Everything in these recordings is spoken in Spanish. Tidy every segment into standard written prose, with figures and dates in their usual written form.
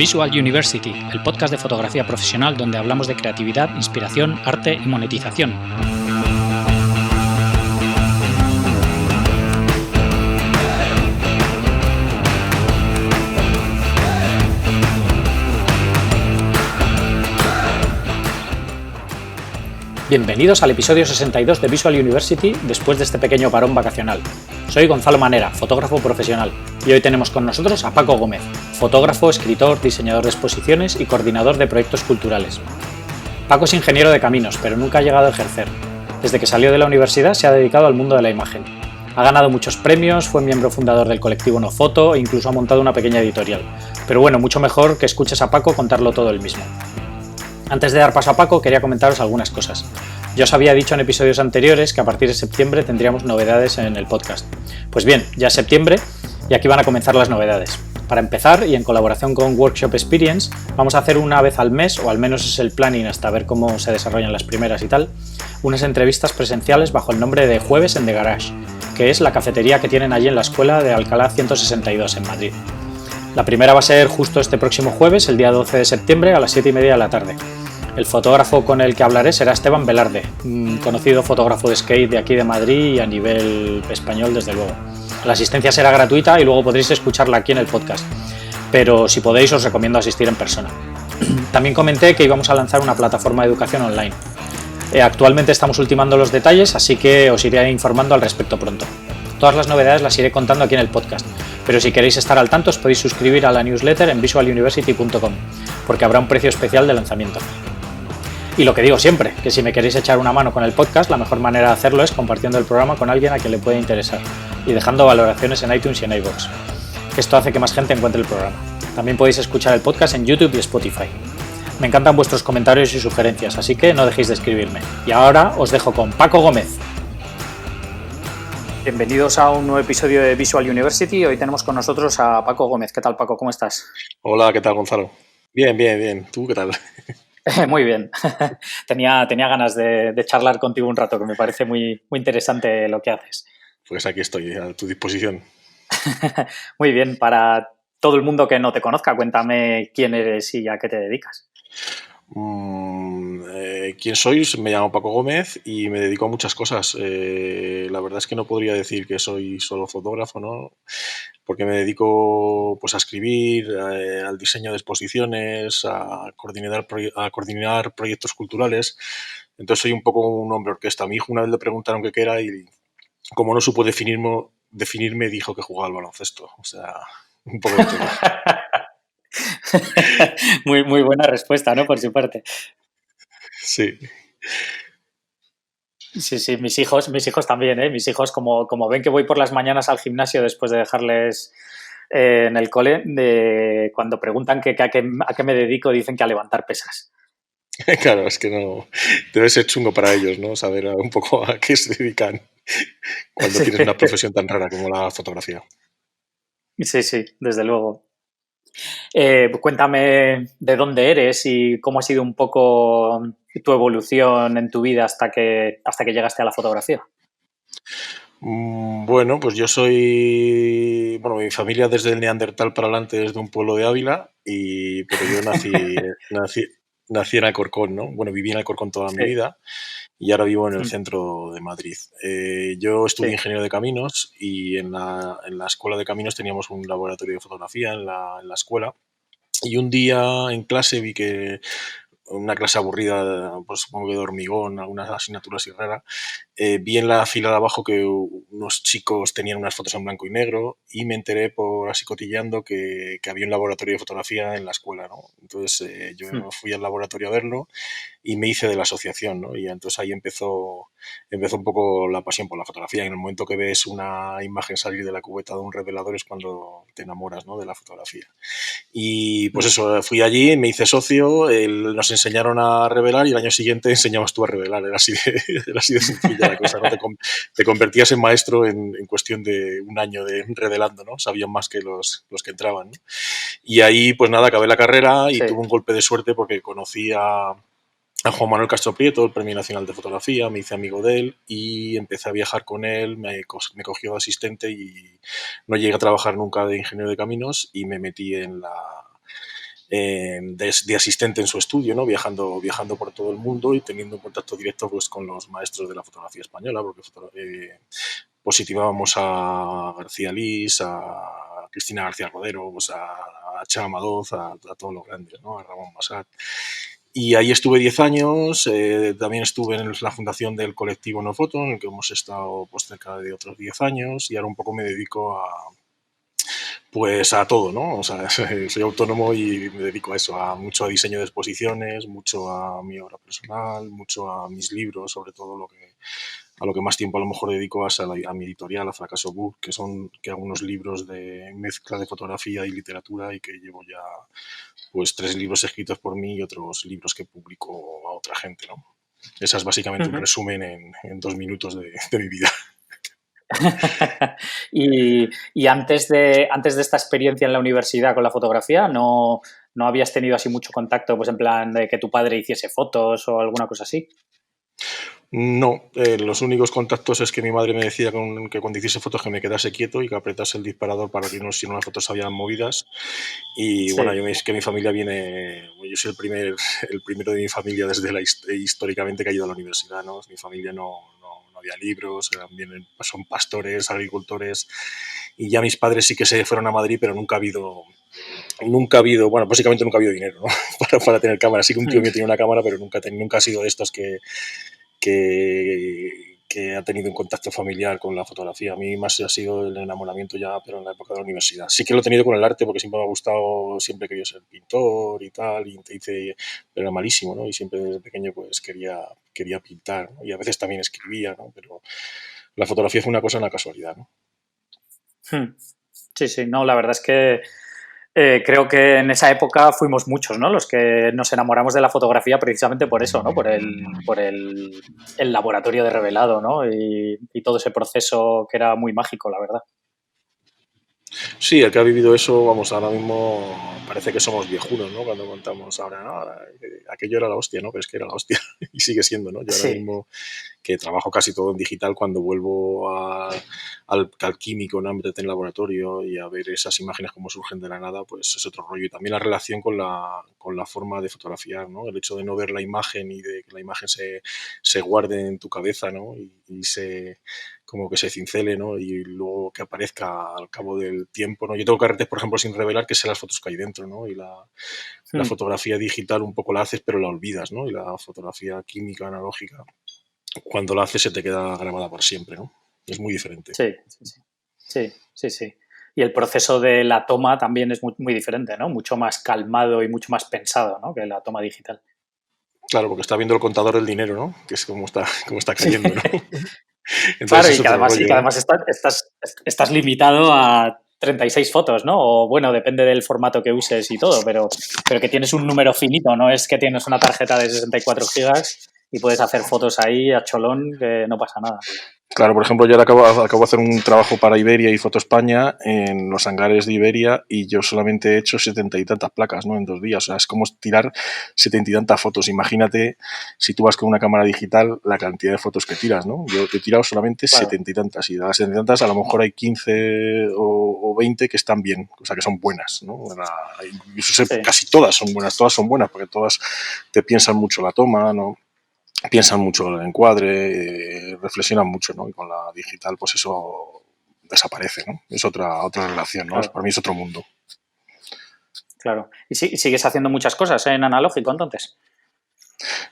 Visual University, el podcast de fotografía profesional donde hablamos de creatividad, inspiración, arte y monetización. Bienvenidos al episodio 62 de Visual University después de este pequeño parón vacacional. Soy Gonzalo Manera, fotógrafo profesional, y hoy tenemos con nosotros a Paco Gómez, fotógrafo, escritor, diseñador de exposiciones y coordinador de proyectos culturales. Paco es ingeniero de caminos, pero nunca ha llegado a ejercer. Desde que salió de la universidad se ha dedicado al mundo de la imagen. Ha ganado muchos premios, fue miembro fundador del colectivo No Foto e incluso ha montado una pequeña editorial. Pero bueno, mucho mejor que escuches a Paco contarlo todo él mismo. Antes de dar paso a Paco, quería comentaros algunas cosas. Ya os había dicho en episodios anteriores que a partir de septiembre tendríamos novedades en el podcast. Pues bien, ya es septiembre y aquí van a comenzar las novedades. Para empezar, y en colaboración con Workshop Experience, vamos a hacer una vez al mes, o al menos es el planning hasta ver cómo se desarrollan las primeras y tal, unas entrevistas presenciales bajo el nombre de Jueves en The Garage, que es la cafetería que tienen allí en la escuela de Alcalá 162 en Madrid. La primera va a ser justo este próximo jueves, el día 12 de septiembre, a las 7:30 de la tarde. El fotógrafo con el que hablaré será Esteban Velarde, un conocido fotógrafo de skate de aquí de Madrid y a nivel español desde luego. La asistencia será gratuita y luego podréis escucharla aquí en el podcast, pero si podéis os recomiendo asistir en persona. También comenté que íbamos a lanzar una plataforma de educación online. Actualmente estamos ultimando los detalles, así que os iré informando al respecto pronto. Todas las novedades las iré contando aquí en el podcast, pero si queréis estar al tanto os podéis suscribir a la newsletter en visualuniversity.com, porque habrá un precio especial de lanzamiento. Y lo que digo siempre, que si me queréis echar una mano con el podcast, la mejor manera de hacerlo es compartiendo el programa con alguien a quien le pueda interesar y dejando valoraciones en iTunes y en iVoox. Esto hace que más gente encuentre el programa. También podéis escuchar el podcast en YouTube y Spotify. Me encantan vuestros comentarios y sugerencias, así que no dejéis de escribirme. Y ahora os dejo con Paco Gómez. Bienvenidos a un nuevo episodio de Visual University. Hoy tenemos con nosotros a Paco Gómez. ¿Qué tal, Paco? ¿Cómo estás? Hola, ¿qué tal, Gonzalo? Bien. ¿Tú qué tal? Muy bien. Tenía ganas de charlar contigo un rato, que me parece muy interesante lo que haces. Pues aquí estoy, a tu disposición. Muy bien. Para todo el mundo que no te conozca, cuéntame quién eres y a qué te dedicas. ¿Quién soy? Me llamo Paco Gómez y me dedico a muchas cosas. La verdad es que no podría decir que soy solo fotógrafo, ¿no? Porque me dedico pues a escribir, al diseño de exposiciones, a coordinar proyectos culturales. Entonces soy un poco un hombre orquesta. A mi hijo una vez le preguntaron qué era y como no supo definirme dijo que jugaba al baloncesto. O sea, un poco de todo. Muy buena respuesta, ¿no? Por su parte. Sí. Sí, mis hijos también, ¿eh? Mis hijos, como ven que voy por las mañanas al gimnasio después de dejarles en el cole, cuando preguntan a qué me dedico, dicen que a levantar pesas. Claro, es que no. Debe ser chungo para ellos, ¿no? Saber un poco a qué se dedican cuando Sí. tienes una profesión tan rara como la fotografía. Sí, desde luego. Cuéntame de dónde eres y cómo ha sido un poco tu evolución en tu vida hasta que llegaste a la fotografía. Bueno, pues yo soy. Bueno, mi familia desde el Neandertal para adelante es de un pueblo de Ávila, pero yo nací en Alcorcón, ¿no? Bueno, viví en Alcorcón toda mi vida y ahora vivo en el centro de Madrid. Yo estudié ingeniero de caminos y en la escuela de caminos teníamos un laboratorio de fotografía en la escuela. Y un día en clase vi que una clase aburrida, pues supongo que de hormigón, algunas asignaturas y raras, vi en la fila de abajo que unos chicos tenían unas fotos en blanco y negro y me enteré por así cotilleando que había un laboratorio de fotografía en la escuela, ¿no? Entonces yo fui al laboratorio a verlo y me hice de la asociación, ¿no? Y entonces ahí empezó un poco la pasión por la fotografía. En el momento que ves una imagen salir de la cubeta de un revelador es cuando te enamoras, ¿no? De la fotografía. Y pues eso, fui allí, me hice socio, nos enseñaron a revelar y el año siguiente enseñabas tú a revelar. Era así de sencilla la cosa, ¿no? Te convertías en maestro en cuestión de un año de revelando, ¿no? Sabían más que los que entraban, ¿no? Y ahí, pues nada, acabé la carrera y tuve un golpe de suerte porque conocí a Juan Manuel Castro Prieto, el Premio Nacional de Fotografía, me hice amigo de él y empecé a viajar con él, me cogió de asistente y no llegué a trabajar nunca de ingeniero de caminos y me metí en de asistente en su estudio, ¿no? Viajando por todo el mundo y teniendo contacto directo pues, con los maestros de la fotografía española, porque positivábamos a García Lís, a Cristina García Rodero, pues a Chema Madoz, a todos los grandes, ¿no? A Ramón Massat. Y ahí estuve 10 años, también estuve en la fundación del colectivo No Foto, en el que hemos estado pues, cerca de otros 10 años, y ahora un poco me dedico pues a todo, ¿no? O sea, soy autónomo y me dedico a eso, mucho a diseño de exposiciones, mucho a mi obra personal, mucho a mis libros, sobre todo a lo que más tiempo a lo mejor dedico es a mi editorial, a Fracaso Book, que hago unos libros de mezcla de fotografía y literatura y que llevo ya pues 3 libros escritos por mí y otros libros que publico a otra gente, ¿no? Esa es básicamente un resumen en 2 minutos de mi vida. Y antes de esta experiencia en la universidad con la fotografía, ¿no habías tenido así mucho contacto, pues en plan de que tu padre hiciese fotos o alguna cosa así? No, los únicos contactos es que mi madre me decía que cuando hiciese fotos que me quedase quieto y que apretase el disparador para que no, si no las fotos salían movidas. Y bueno, Sí. es que mi familia yo soy el primero de mi familia históricamente que ha ido a la universidad, ¿no? Mi familia no había libros, son pastores, agricultores, y ya mis padres sí que se fueron a Madrid, pero bueno, básicamente nunca ha habido dinero, ¿no? para tener cámara. Sí que un tío mío tenía una cámara, pero nunca ha sido de estos que ha tenido un contacto familiar con la fotografía. A mí más ha sido el enamoramiento ya, pero en la época de la universidad. Sí que lo he tenido con el arte porque siempre me ha gustado, siempre he querido ser pintor y tal, pero era malísimo, ¿no? Y siempre desde pequeño pues quería pintar, ¿no? Y a veces también escribía, ¿no? Pero la fotografía fue una cosa en la casualidad, ¿no? Sí, sí, no, la verdad es que creo que en esa época fuimos muchos, ¿no? Los que nos enamoramos de la fotografía precisamente por eso, ¿no? Por el laboratorio de revelado, ¿no? Y todo ese proceso que era muy mágico, la verdad. Sí, el que ha vivido eso, vamos, ahora mismo parece que somos viejunos, ¿no? Cuando contamos ahora, no, aquello era la hostia, ¿no? Pero es que era la hostia y sigue siendo, ¿no? Yo ahora Sí, mismo que trabajo casi todo en digital, cuando vuelvo al químico, ¿no? A meterte en el laboratorio y a ver esas imágenes como surgen de la nada, pues es otro rollo. Y también la relación con la forma de fotografiar, ¿no? El hecho de no ver la imagen y de que la imagen se guarde en tu cabeza, ¿no? Y como que se cincele, ¿no? Y luego que aparezca al cabo del tiempo, ¿no? Yo tengo carretes, por ejemplo, sin revelar, que sé las fotos que hay dentro, ¿no? Y la fotografía digital un poco la haces, pero la olvidas, ¿no? Y la fotografía química, analógica, cuando la haces se te queda grabada por siempre, ¿no? Es muy diferente. sí, sí, sí. Sí, sí, sí. Y el proceso de la toma también es muy, muy diferente, ¿no? Mucho más calmado y mucho más pensado, ¿no? Que la toma digital. Claro, porque está viendo el contador del dinero, ¿no? Que es como está Sí. cayendo, ¿no? Claro, Entonces es otro y rollo, que ¿no? además estás limitado a 36 fotos, ¿no? O bueno, depende del formato que uses y todo, pero que tienes un número finito, no es que tienes una tarjeta de 64 gigas y puedes hacer fotos ahí a cholón que no pasa nada. Claro, por ejemplo, yo ahora acabo de hacer un trabajo para Iberia y Foto España en los hangares de Iberia y yo solamente he hecho 70 y tantas placas, ¿no? En 2 días. O sea, es como tirar 70 y tantas fotos. Imagínate si tú vas con una cámara digital la cantidad de fotos que tiras, ¿no? Yo he tirado solamente Claro, 70 y tantas y de las 70 y tantas a lo mejor hay 15 o 20 que están bien, o sea, que son buenas, ¿no? sí, Casi todas son buenas porque todas te piensan mucho la toma, ¿no? Piensan mucho en el encuadre, reflexionan mucho, ¿no? Y con la digital, pues eso desaparece, ¿no? Es otra relación, ¿no? claro, Para mí es otro mundo. claro. Y sigues haciendo muchas cosas en analógico entonces.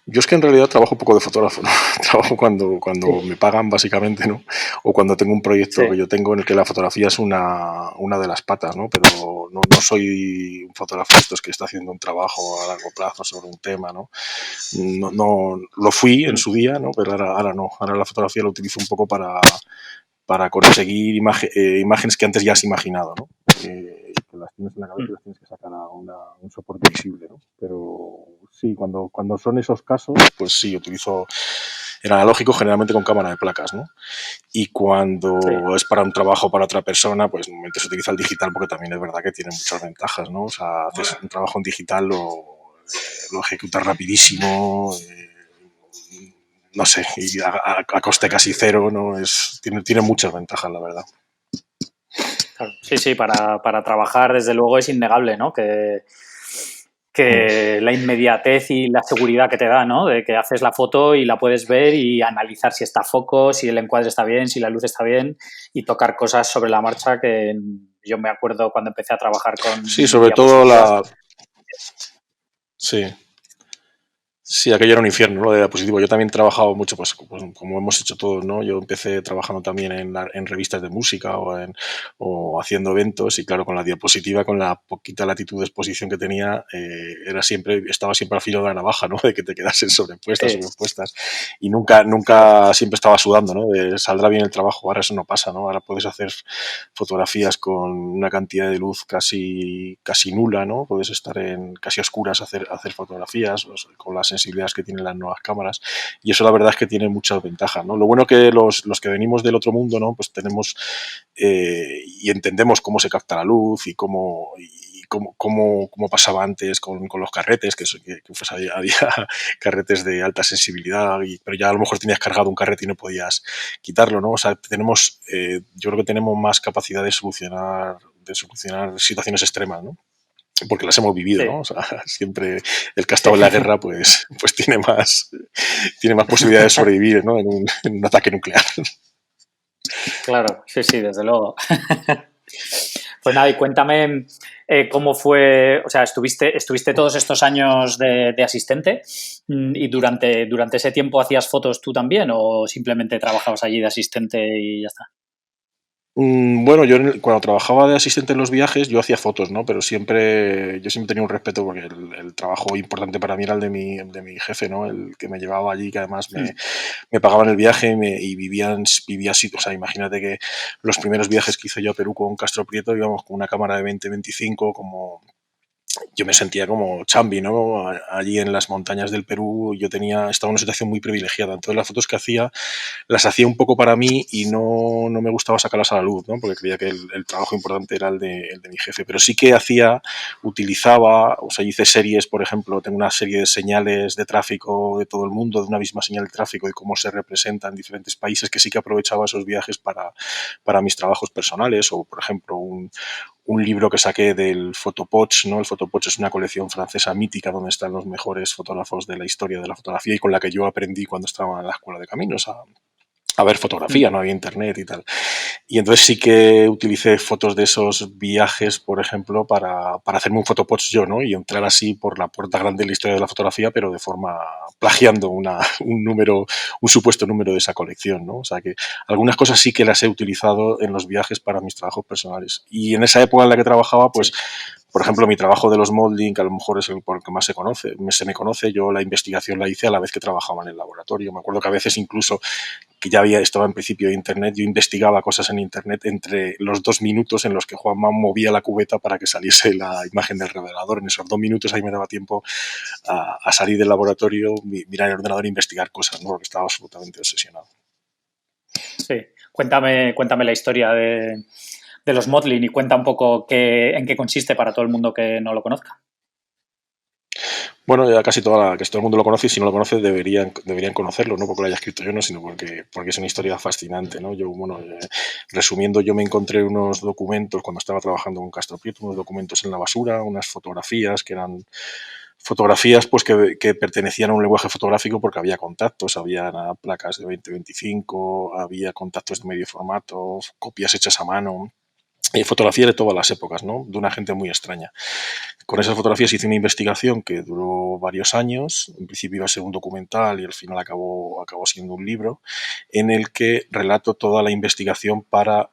Yo es que en realidad trabajo poco de fotógrafo, ¿no? Trabajo cuando Sí, me pagan, básicamente, ¿no? O cuando tengo un proyecto que sí. yo tengo en el que la fotografía es una de las patas, ¿no? Pero no soy un fotógrafo de estos que está haciendo un trabajo a largo plazo sobre un tema, ¿no? No lo fui en su día, ¿no? Pero ahora no. Ahora la fotografía lo utilizo un poco para conseguir imágenes que antes ya has imaginado, ¿no? Que las tienes en la cabeza y las tienes que sacar a un soporte visible, ¿no? Pero sí, cuando son esos casos, pues sí, utilizo el analógico generalmente con cámara de placas, ¿no? Y Sí, cuando es para un trabajo para otra persona, pues normalmente se utiliza el digital porque también es verdad que tiene muchas ventajas, ¿no? O sea, haces un trabajo en digital, lo ejecutas rapidísimo, no sé, y a coste casi cero, ¿no? Tiene muchas ventajas, la verdad. claro. Sí, sí, para trabajar desde luego es innegable, ¿no? Que que la inmediatez y la seguridad que te da, ¿no? De que haces la foto y la puedes ver y analizar si está a foco, si el encuadre está bien, si la luz está bien y tocar cosas sobre la marcha que yo me acuerdo cuando empecé a trabajar Sí, con sobre todo diapositivas. Sí. Sí, aquello era un infierno, ¿no? De diapositivo. Yo también he trabajado mucho, pues, como hemos hecho todos, ¿no? Yo empecé trabajando también en revistas de música o haciendo eventos y claro, con la diapositiva, con la poquita latitud de exposición que tenía, estaba siempre al filo de la navaja, ¿no? De que te quedasen sobrepuestas y nunca siempre estaba sudando, ¿no? Saldrá bien el trabajo. Ahora eso no pasa, ¿no? Ahora puedes hacer fotografías con una cantidad de luz casi nula, ¿no? Puedes estar en casi oscuras, hacer fotografías con las sensibilidades que tienen las nuevas cámaras y eso la verdad es que tiene muchas ventajas, ¿no? Lo bueno que los que venimos del otro mundo, ¿no? Pues tenemos y entendemos cómo se capta la luz y cómo pasaba antes con los carretes, que pues había carretes de alta sensibilidad, pero ya a lo mejor tenías cargado un carrete y no podías quitarlo, ¿no? O sea, yo creo que tenemos más capacidad de solucionar situaciones extremas, ¿no? Porque las hemos vivido, ¿no? O sea, siempre el que ha estado en la guerra, pues tiene más posibilidades de sobrevivir, ¿no? En un ataque nuclear. Claro, sí, desde luego. Pues nada, y cuéntame cómo fue, o sea, estuviste todos estos años de asistente y durante ese tiempo hacías fotos tú también o simplemente trabajabas allí de asistente y ya está. Bueno, cuando trabajaba de asistente en los viajes, yo hacía fotos, ¿no? Pero yo siempre tenía un respeto porque el trabajo importante para mí era el de mi jefe, ¿no? El que me llevaba allí, que además me pagaban el viaje y vivía así. O sea, imagínate que los primeros viajes que hice yo a Perú con Castro Prieto íbamos con una cámara de 20-25 como yo me sentía como Chambi, ¿no? Allí en las montañas del Perú estaba en una situación muy privilegiada. Entonces las fotos que hacía las hacía un poco para mí y no me gustaba sacarlas a la luz, ¿no? Porque creía que el trabajo importante era el de mi jefe. Pero sí que utilizaba, o sea, hice series, por ejemplo, tengo una serie de señales de tráfico de todo el mundo, de una misma señal de tráfico y cómo se representa en diferentes países, que sí que aprovechaba esos viajes para mis trabajos personales o, por ejemplo, un libro que saqué del Photopoch, ¿no? El Photopoch es una colección francesa mítica donde están los mejores fotógrafos de la historia de la fotografía y con la que yo aprendí cuando estaba en la escuela de caminos a ver fotografía, no había internet y tal. Y entonces sí que utilicé fotos de esos viajes, por ejemplo, para hacerme un photopost yo, ¿no? Y entrar así por la puerta grande de la historia de la fotografía, pero de forma plagiando un supuesto número de esa colección, ¿no? O sea que algunas cosas sí que las he utilizado en los viajes para mis trabajos personales. Y en esa época en la que trabajaba, pues por ejemplo, mi trabajo de los modeling, que a lo mejor es el por el que más se me conoce, yo la investigación la hice a la vez que trabajaba en el laboratorio. Me acuerdo que a veces incluso que estaba en principio de internet, yo investigaba cosas en internet entre los 2 minutos en los que Juanma movía la cubeta para que saliese la imagen del revelador. En esos 2 minutos ahí me daba tiempo a salir del laboratorio, mirar el ordenador e investigar cosas, ¿no? Porque estaba absolutamente obsesionado. Sí, cuéntame la historia de los modeling y cuenta un poco en qué consiste para todo el mundo que no lo conozca. Bueno, ya casi todo el mundo lo conoce y si no lo conoce deberían conocerlo, no porque lo haya escrito yo, no, sino porque es una historia fascinante, ¿no? Resumiendo, yo me encontré unos documentos cuando estaba trabajando con Castro Prieto, unos documentos en la basura, unas fotografías que eran fotografías pues que pertenecían a un lenguaje fotográfico porque había contactos, había placas de 20-25, había contactos de medio formato, copias hechas a mano, fotografía de todas las épocas, ¿no? De una gente muy extraña. Con esas fotografías hice una investigación que duró varios años. En principio iba a ser un documental y al final acabó siendo un libro en el que relato toda la investigación para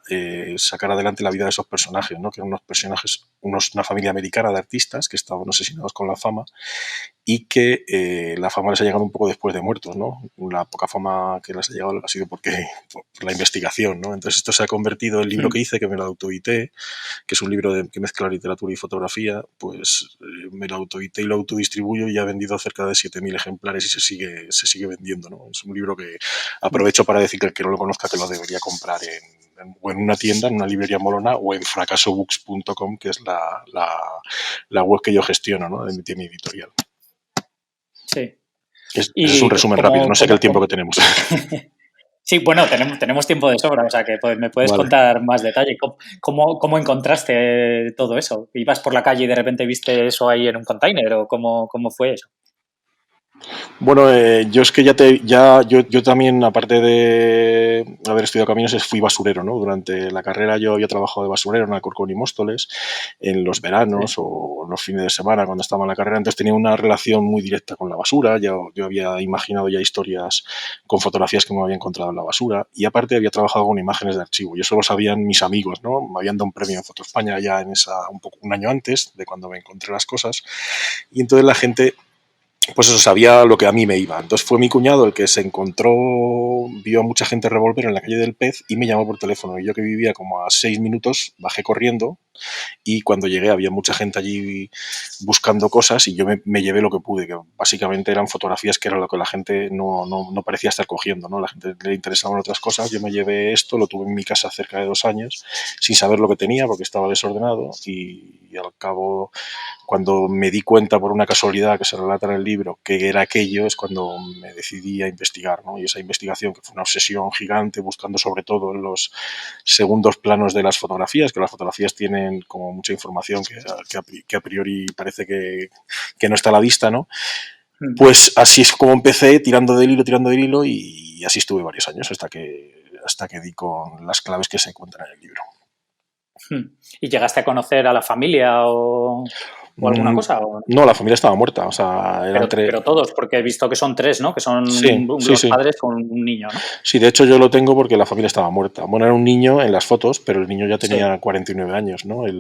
sacar adelante la vida de esos personajes, ¿no? Que eran unos personajes, una familia americana de artistas que estaban obsesionados con la fama y que la fama les ha llegado un poco después de muertos, ¿no? La poca fama que les ha llegado ha sido por la investigación, ¿no? Entonces esto se ha convertido en el libro que hice, que me lo autoedité, que es un libro que mezcla literatura y fotografía, pues me lo autoedité y lo autodistribuyo y ha vendido cerca de 7.000 ejemplares y se sigue vendiendo, ¿no? Es un libro que aprovecho para decir que el que no lo conozca que lo debería comprar o en una tienda, en una librería molona o en fracasobooks.com, que es la web que yo gestiono, ¿no? De mi editorial. Sí. Ese es un resumen rápido, no sé qué el tiempo que tenemos. Sí, bueno, tenemos tiempo de sobra, o sea que me puedes Vale. contar más detalle. ¿Cómo encontraste todo eso? ¿Ibas por la calle y de repente viste eso ahí en un container o cómo fue eso? Bueno, yo es que yo también, aparte de haber estudiado caminos, fui basurero, ¿no? Durante la carrera yo había trabajado de basurero en Alcorcón y Móstoles, en los veranos Sí. o en los fines de semana cuando estaba en la carrera, entonces tenía una relación muy directa con la basura, yo había imaginado ya historias con fotografías que me había encontrado en la basura y aparte había trabajado con imágenes de archivo y eso lo sabían mis amigos, ¿no? Me habían dado un premio en Foto España ya un año antes de cuando me encontré las cosas y entonces la gente pues eso, sabía lo que a mí me iba. Entonces fue mi cuñado el que se encontró, vio a mucha gente revolver en la calle del Pez y me llamó por teléfono. Y yo que vivía como a 6 minutos, bajé corriendo y cuando llegué había mucha gente allí buscando cosas y yo me llevé lo que pude, que básicamente eran fotografías que era lo que la gente no parecía estar cogiendo, ¿no? La gente le interesaban otras cosas, yo me llevé esto, lo tuve en mi casa cerca de 2 años sin saber lo que tenía porque estaba desordenado y al cabo cuando me di cuenta por una casualidad que se relata en el libro que era aquello, es cuando me decidí a investigar, ¿no? Y esa investigación, que fue una obsesión gigante, buscando sobre todo en los segundos planos de las fotografías, que las fotografías tienen como mucha información que a priori parece que no está a la vista, ¿no? Mm. Pues así es como empecé, tirando del hilo, y así estuve varios años hasta que di con las claves que se encuentran en el libro. ¿Y llegaste a conocer a la familia o alguna Mm, cosa? no, la familia estaba muerta, o sea, eran tres. Pero todos, porque he visto que son tres, ¿no? Que son Sí, sí, los sí. padres con un niño, ¿no? Sí, de hecho yo lo tengo porque la familia estaba muerta. Bueno, era un niño en las fotos, pero el niño ya Sí, tenía 49 años, ¿no? sí.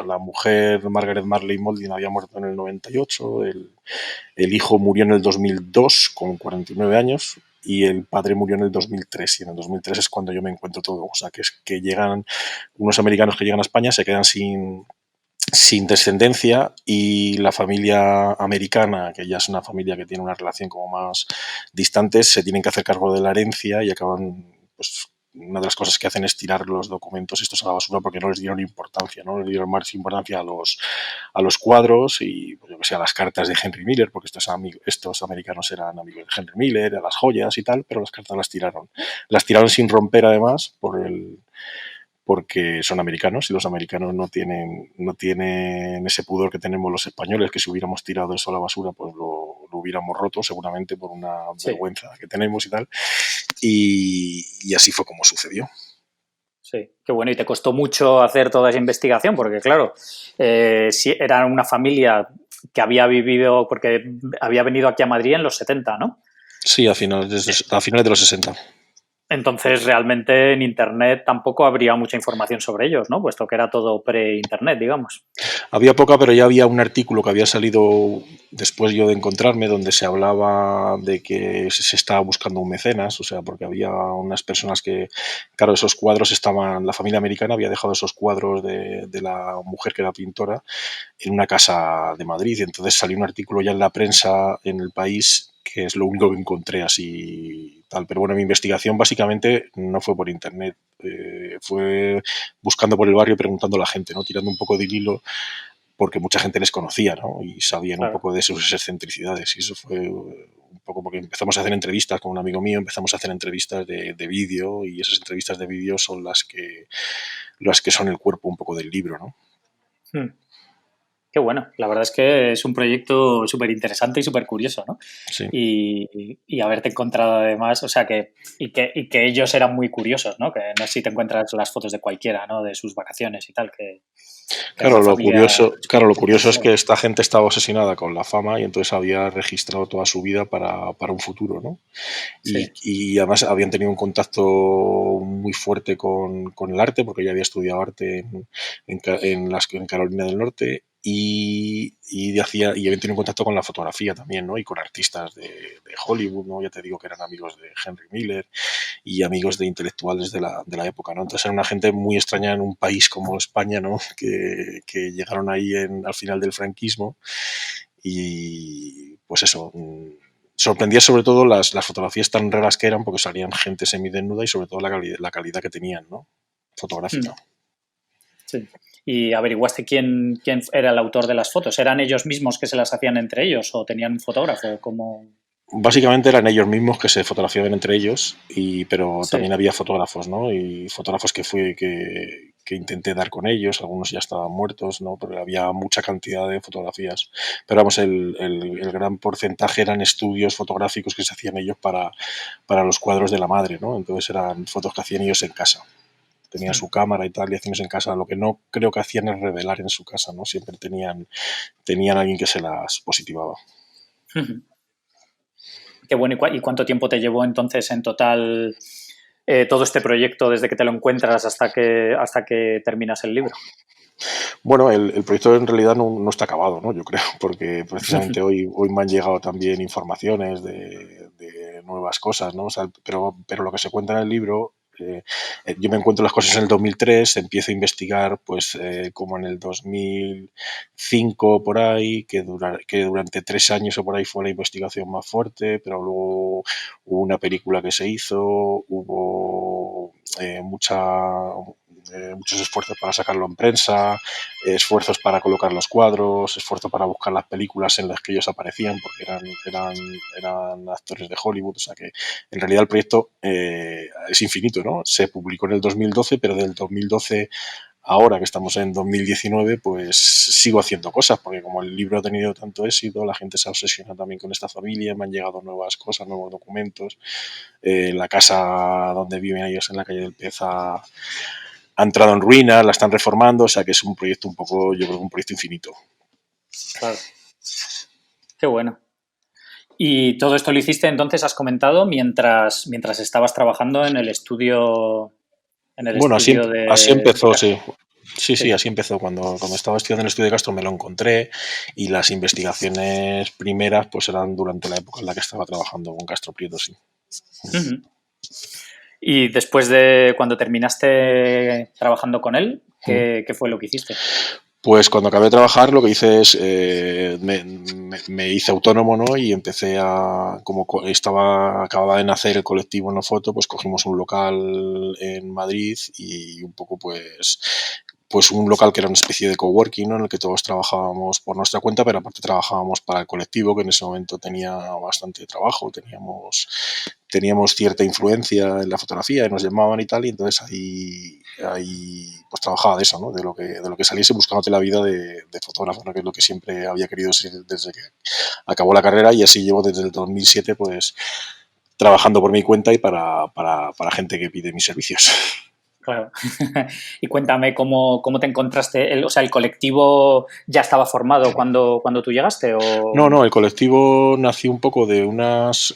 La mujer, Margaret Marley Molding, había muerto en el 98, el hijo murió en el 2002 con 49 años y el padre murió en el 2003 y en el 2003 es cuando yo me encuentro todo. O sea, que es que llegan unos americanos que llegan a España, se quedan sin descendencia y la familia americana, que ya es una familia que tiene una relación como más distante, se tienen que hacer cargo de la herencia y acaban, pues, una de las cosas que hacen es tirar los documentos estos a la basura porque no les dieron importancia, no les dieron más importancia a los cuadros y, pues, yo que sé, a las cartas de Henry Miller, porque estos americanos eran amigos de Henry Miller, a las joyas y tal, pero las cartas las tiraron. Las tiraron sin romper además porque son americanos y los americanos no tienen ese pudor que tenemos los españoles, que si hubiéramos tirado eso a la basura, pues lo hubiéramos roto seguramente por una Sí, vergüenza que tenemos y tal. Y así fue como sucedió. sí. Qué bueno. ¿Y te costó mucho hacer toda esa investigación? Porque, claro, sí, era una familia que había vivido, porque había venido aquí a Madrid en los 70, ¿no? Sí, a finales de los 60. Entonces, realmente en Internet tampoco habría mucha información sobre ellos, ¿no? Puesto que era todo pre-Internet, digamos. Había poca, pero ya había un artículo que había salido después yo de encontrarme, donde se hablaba de que se estaba buscando un mecenas, o sea, porque había unas personas que, claro, esos cuadros estaban, la familia americana había dejado esos cuadros de la mujer que era pintora en una casa de Madrid, y entonces salió un artículo ya en la prensa en el país que es lo único que encontré así tal. Pero bueno, mi investigación básicamente no fue por internet, fue buscando por el barrio, preguntando a la gente, ¿no? Tirando un poco de hilo porque mucha gente les conocía, ¿no? Y sabían un Claro. poco de sus excentricidades. Y eso fue un poco porque empezamos a hacer entrevistas con un amigo mío, empezamos a hacer entrevistas de vídeo y esas entrevistas de vídeo son las que son el cuerpo un poco del libro, ¿no? Hmm. Qué bueno. La verdad es que es un proyecto súper interesante y súper curioso, ¿no? Sí. Y haberte encontrado además, o sea, que ellos eran muy curiosos, ¿no? Que no sé si te encuentras las fotos de cualquiera, ¿no? De sus vacaciones y tal, que era Claro, una familia lo súper curioso es especial. que esta gente estaba obsesionada con la fama y entonces había registrado toda su vida para un futuro, ¿no? Y, Sí. y además habían tenido un contacto muy fuerte con el arte, porque yo había estudiado arte en Carolina del Norte y habían tenido un contacto con la fotografía también, ¿no? Y con artistas de Hollywood, ¿no? Ya te digo que eran amigos de Henry Miller y amigos de intelectuales de la época, ¿no? Entonces era una gente muy extraña en un país como España, ¿no? Que llegaron ahí al final del franquismo y pues eso, sorprendía sobre todo las fotografías tan raras que eran porque salían gente semidesnuda y sobre todo la calidad que tenían, ¿no? Hmm. Fotográfica. Sí. ¿Y averiguaste quién era el autor de las fotos? ¿Eran ellos mismos que se las hacían entre ellos o tenían un fotógrafo? ¿Cómo? Básicamente eran ellos mismos que se fotografiaban entre ellos, pero Sí. también había fotógrafos, ¿no? Y fotógrafos que intenté dar con ellos, algunos ya estaban muertos, ¿no? Pero había mucha cantidad de fotografías. Pero vamos, el gran porcentaje eran estudios fotográficos que se hacían ellos para los cuadros de la madre, ¿no? Entonces eran fotos que hacían ellos en casa. Tenían su cámara y tal, y hacían eso en casa. Lo que no creo que hacían es revelar en su casa, ¿no? Siempre tenían alguien que se las positivaba. Qué bueno. ¿Y cuánto tiempo te llevó entonces en total todo este proyecto desde que te lo encuentras hasta que terminas el libro? Bueno, el proyecto en realidad no está acabado, ¿no? Yo creo, porque precisamente hoy me han llegado también informaciones de nuevas cosas, ¿no? O sea, pero lo que se cuenta en el libro, yo me encuentro las cosas en el 2003, empiezo a investigar, pues, como en el 2005 por ahí, que durante 3 años o por ahí fue la investigación más fuerte, pero luego hubo una película que se hizo, hubo muchos esfuerzos para sacarlo en prensa, esfuerzos para colocar los cuadros, esfuerzo para buscar las películas en las que ellos aparecían, porque eran actores de Hollywood. O sea que en realidad el proyecto es infinito, ¿no? Se publicó en el 2012, pero del 2012 ahora que estamos en 2019, pues sigo haciendo cosas, porque como el libro ha tenido tanto éxito, la gente se ha obsesionado también con esta familia, me han llegado nuevas cosas, nuevos documentos. La casa donde viven ellos en la calle del Pez ha entrado en ruinas, la están reformando, o sea que es un proyecto un poco, yo creo, un proyecto infinito. Claro. Qué bueno. Y todo esto lo hiciste, entonces, has comentado, mientras estabas trabajando en el estudio, Bueno, así de empezó, Castro. sí. Sí, sí, Sí. así empezó. Cuando estaba estudiando en el estudio de Castro me lo encontré y las investigaciones primeras pues eran durante la época en la que estaba trabajando con Castro Prieto, sí. Uh-huh. Y después de cuando terminaste trabajando con él, ¿qué fue lo que hiciste? Pues cuando acabé de trabajar lo que hice es, me hice autónomo, ¿no? Y empecé acababa de nacer el colectivo No Foto, pues cogimos un local en Madrid y un poco pues un local que era una especie de coworking, ¿no? En el que todos trabajábamos por nuestra cuenta, pero aparte trabajábamos para el colectivo, que en ese momento tenía bastante trabajo, teníamos cierta influencia en la fotografía y nos llamaban y tal, y entonces ahí pues trabajaba de eso, ¿no? De lo que saliese buscándote la vida de fotógrafo, ¿no? Que es lo que siempre había querido ser desde que acabó la carrera, y así llevo desde el 2007 pues trabajando por mi cuenta y para gente que pide mis servicios. Claro. Y cuéntame cómo te encontraste. O sea, ¿el colectivo ya estaba formado cuando tú llegaste? No, el colectivo nació un poco de unos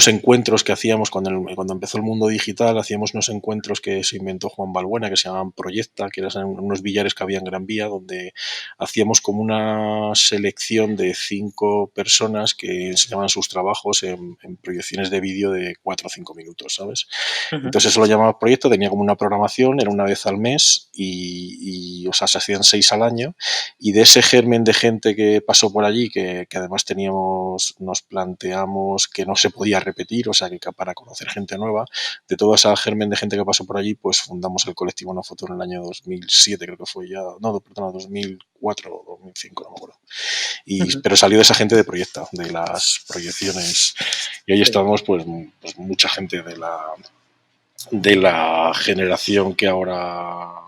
encuentros que hacíamos cuando empezó el mundo digital. Hacíamos unos encuentros que se inventó Juan Balbuena, que se llamaban Proyecta, que eran unos billares que había en Gran Vía, donde hacíamos como una selección de 5 personas que enseñaban sus trabajos en proyecciones de vídeo de 4 o 5 minutos, ¿sabes? Uh-huh. Entonces eso lo llamaba Proyecto, tenía como una programación, era una vez al mes o sea, se hacían 6 al año, y de ese germen de gente que pasó por allí, que además nos planteamos que no se podía repetir, o sea, que para conocer gente nueva, de todo ese germen de gente que pasó por allí, pues fundamos el colectivo No Foto en el año 2007, creo que fue ya, no, perdón, 2004 o 2005, no me acuerdo. Uh-huh. Pero salió de esa gente de Proyecta, de las proyecciones, y ahí Sí. estábamos pues mucha gente de la generación que ahora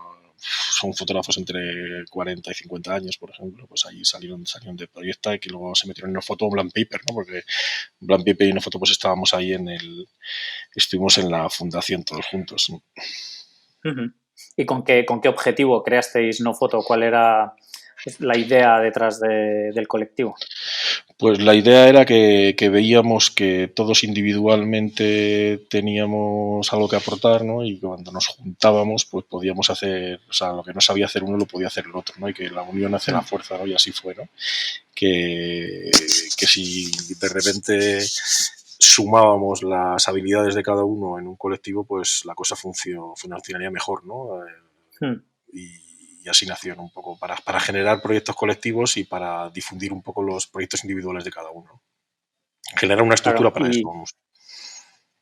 son fotógrafos entre 40 y 50 años, por ejemplo, pues ahí salieron de Proyecta, y que luego se metieron en una foto Blank Paper, ¿no? Porque Blank Paper y una foto pues estábamos ahí estuvimos en la fundación todos juntos, ¿no? Uh-huh. ¿Y con qué objetivo creasteis No Foto? ¿Cuál era la idea detrás del colectivo? Pues la idea era que veíamos que todos individualmente teníamos algo que aportar, ¿no? Y cuando nos juntábamos, pues podíamos hacer, o sea, lo que no sabía hacer uno lo podía hacer el otro, ¿no? Y que la unión hace la fuerza, ¿no? Y así fue, ¿no? Que si de repente sumábamos las habilidades de cada uno en un colectivo, pues la cosa funcionaría mejor, ¿no? Y así nació, ¿no? Un poco para generar proyectos colectivos y para difundir un poco los proyectos individuales de cada uno. Generar una Claro. estructura para eso, vamos.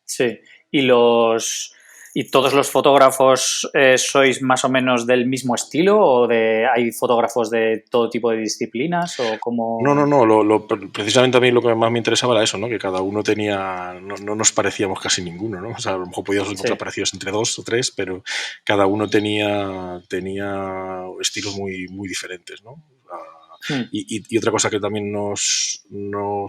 Sí. Y los ¿Y todos los fotógrafos sois más o menos del mismo estilo o hay fotógrafos de todo tipo de disciplinas o No, no, cómo? no. Precisamente a mí lo que más me interesaba era eso, ¿no? Que cada uno tenía. No nos parecíamos casi ninguno, ¿no? O sea, a lo mejor podíamos encontrar Sí. parecidos entre dos o tres, pero cada uno tenía estilos muy, muy diferentes, ¿no? Hmm. Y otra cosa que también nos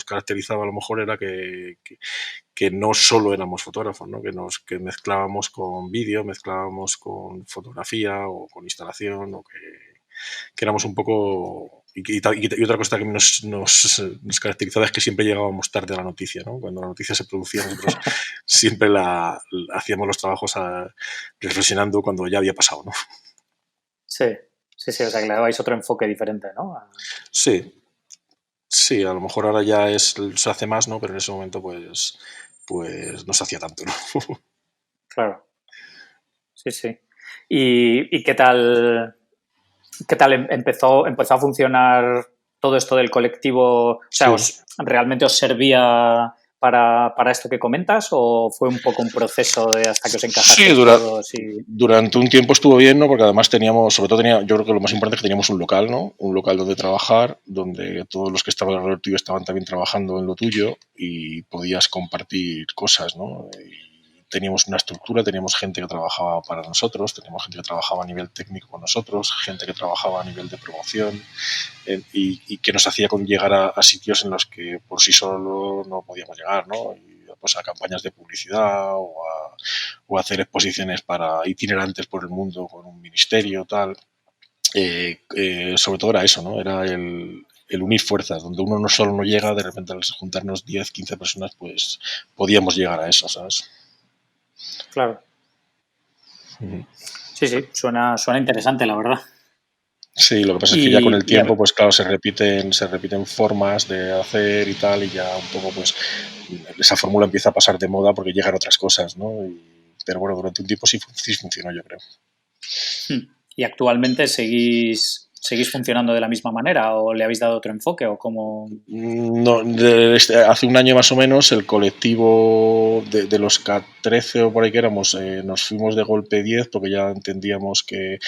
caracterizaba a lo mejor era que no solo éramos fotógrafos, ¿no? Que mezclábamos con vídeo, mezclábamos con fotografía o con instalación, o que éramos un poco. Y otra cosa que nos caracterizaba es que siempre llegábamos tarde a la noticia, ¿no? Cuando la noticia se producía, nosotros siempre hacíamos los trabajos reflexionando cuando ya había pasado, ¿no? Sí, sí, sí, o sea que le dabais otro enfoque diferente, ¿no? Sí, sí, a lo mejor ahora ya se hace más, ¿no? Pero en ese momento, pues no se hacía tanto, ¿no? Claro, sí, sí. ¿Y qué tal empezó a funcionar todo esto del colectivo? O sea, Sí. ¿realmente os servía para esto que comentas o fue un poco un proceso de hasta que os Sí, encajasteis todos y... durante un tiempo estuvo bien, ¿no? Porque además yo creo que lo más importante es que teníamos un local, ¿no? Un local donde trabajar, donde todos los que estaban alrededor tuyo estaban también trabajando en lo tuyo y podías compartir cosas, ¿no? Y teníamos una estructura, teníamos gente que trabajaba para nosotros, teníamos gente que trabajaba a nivel técnico con nosotros, gente que trabajaba a nivel de promoción, y que nos hacía con llegar a sitios en los que por sí solo no podíamos llegar, ¿no? Y, pues a campañas de publicidad o a hacer exposiciones para itinerantes por el mundo con un ministerio, tal. Sobre todo era eso, ¿no? Era el unir fuerzas, donde uno no solo no llega, de repente al juntarnos 10, 15 personas, pues podíamos llegar a eso, ¿sabes? Claro, Ujú. sí, sí, suena interesante, la verdad. Sí, lo que pasa es que ya con el Y tiempo, pues claro, se repiten formas de hacer y tal, y ya un poco, pues, esa fórmula empieza a pasar de moda porque llegan otras cosas, ¿no? Pero bueno, durante un tiempo sí funcionó, yo creo. ¿Y actualmente seguís funcionando de la misma manera o le habéis dado otro enfoque o cómo? No, hace un año más o menos el colectivo de los 13 o por ahí que éramos, nos fuimos de golpe 10 porque ya entendíamos que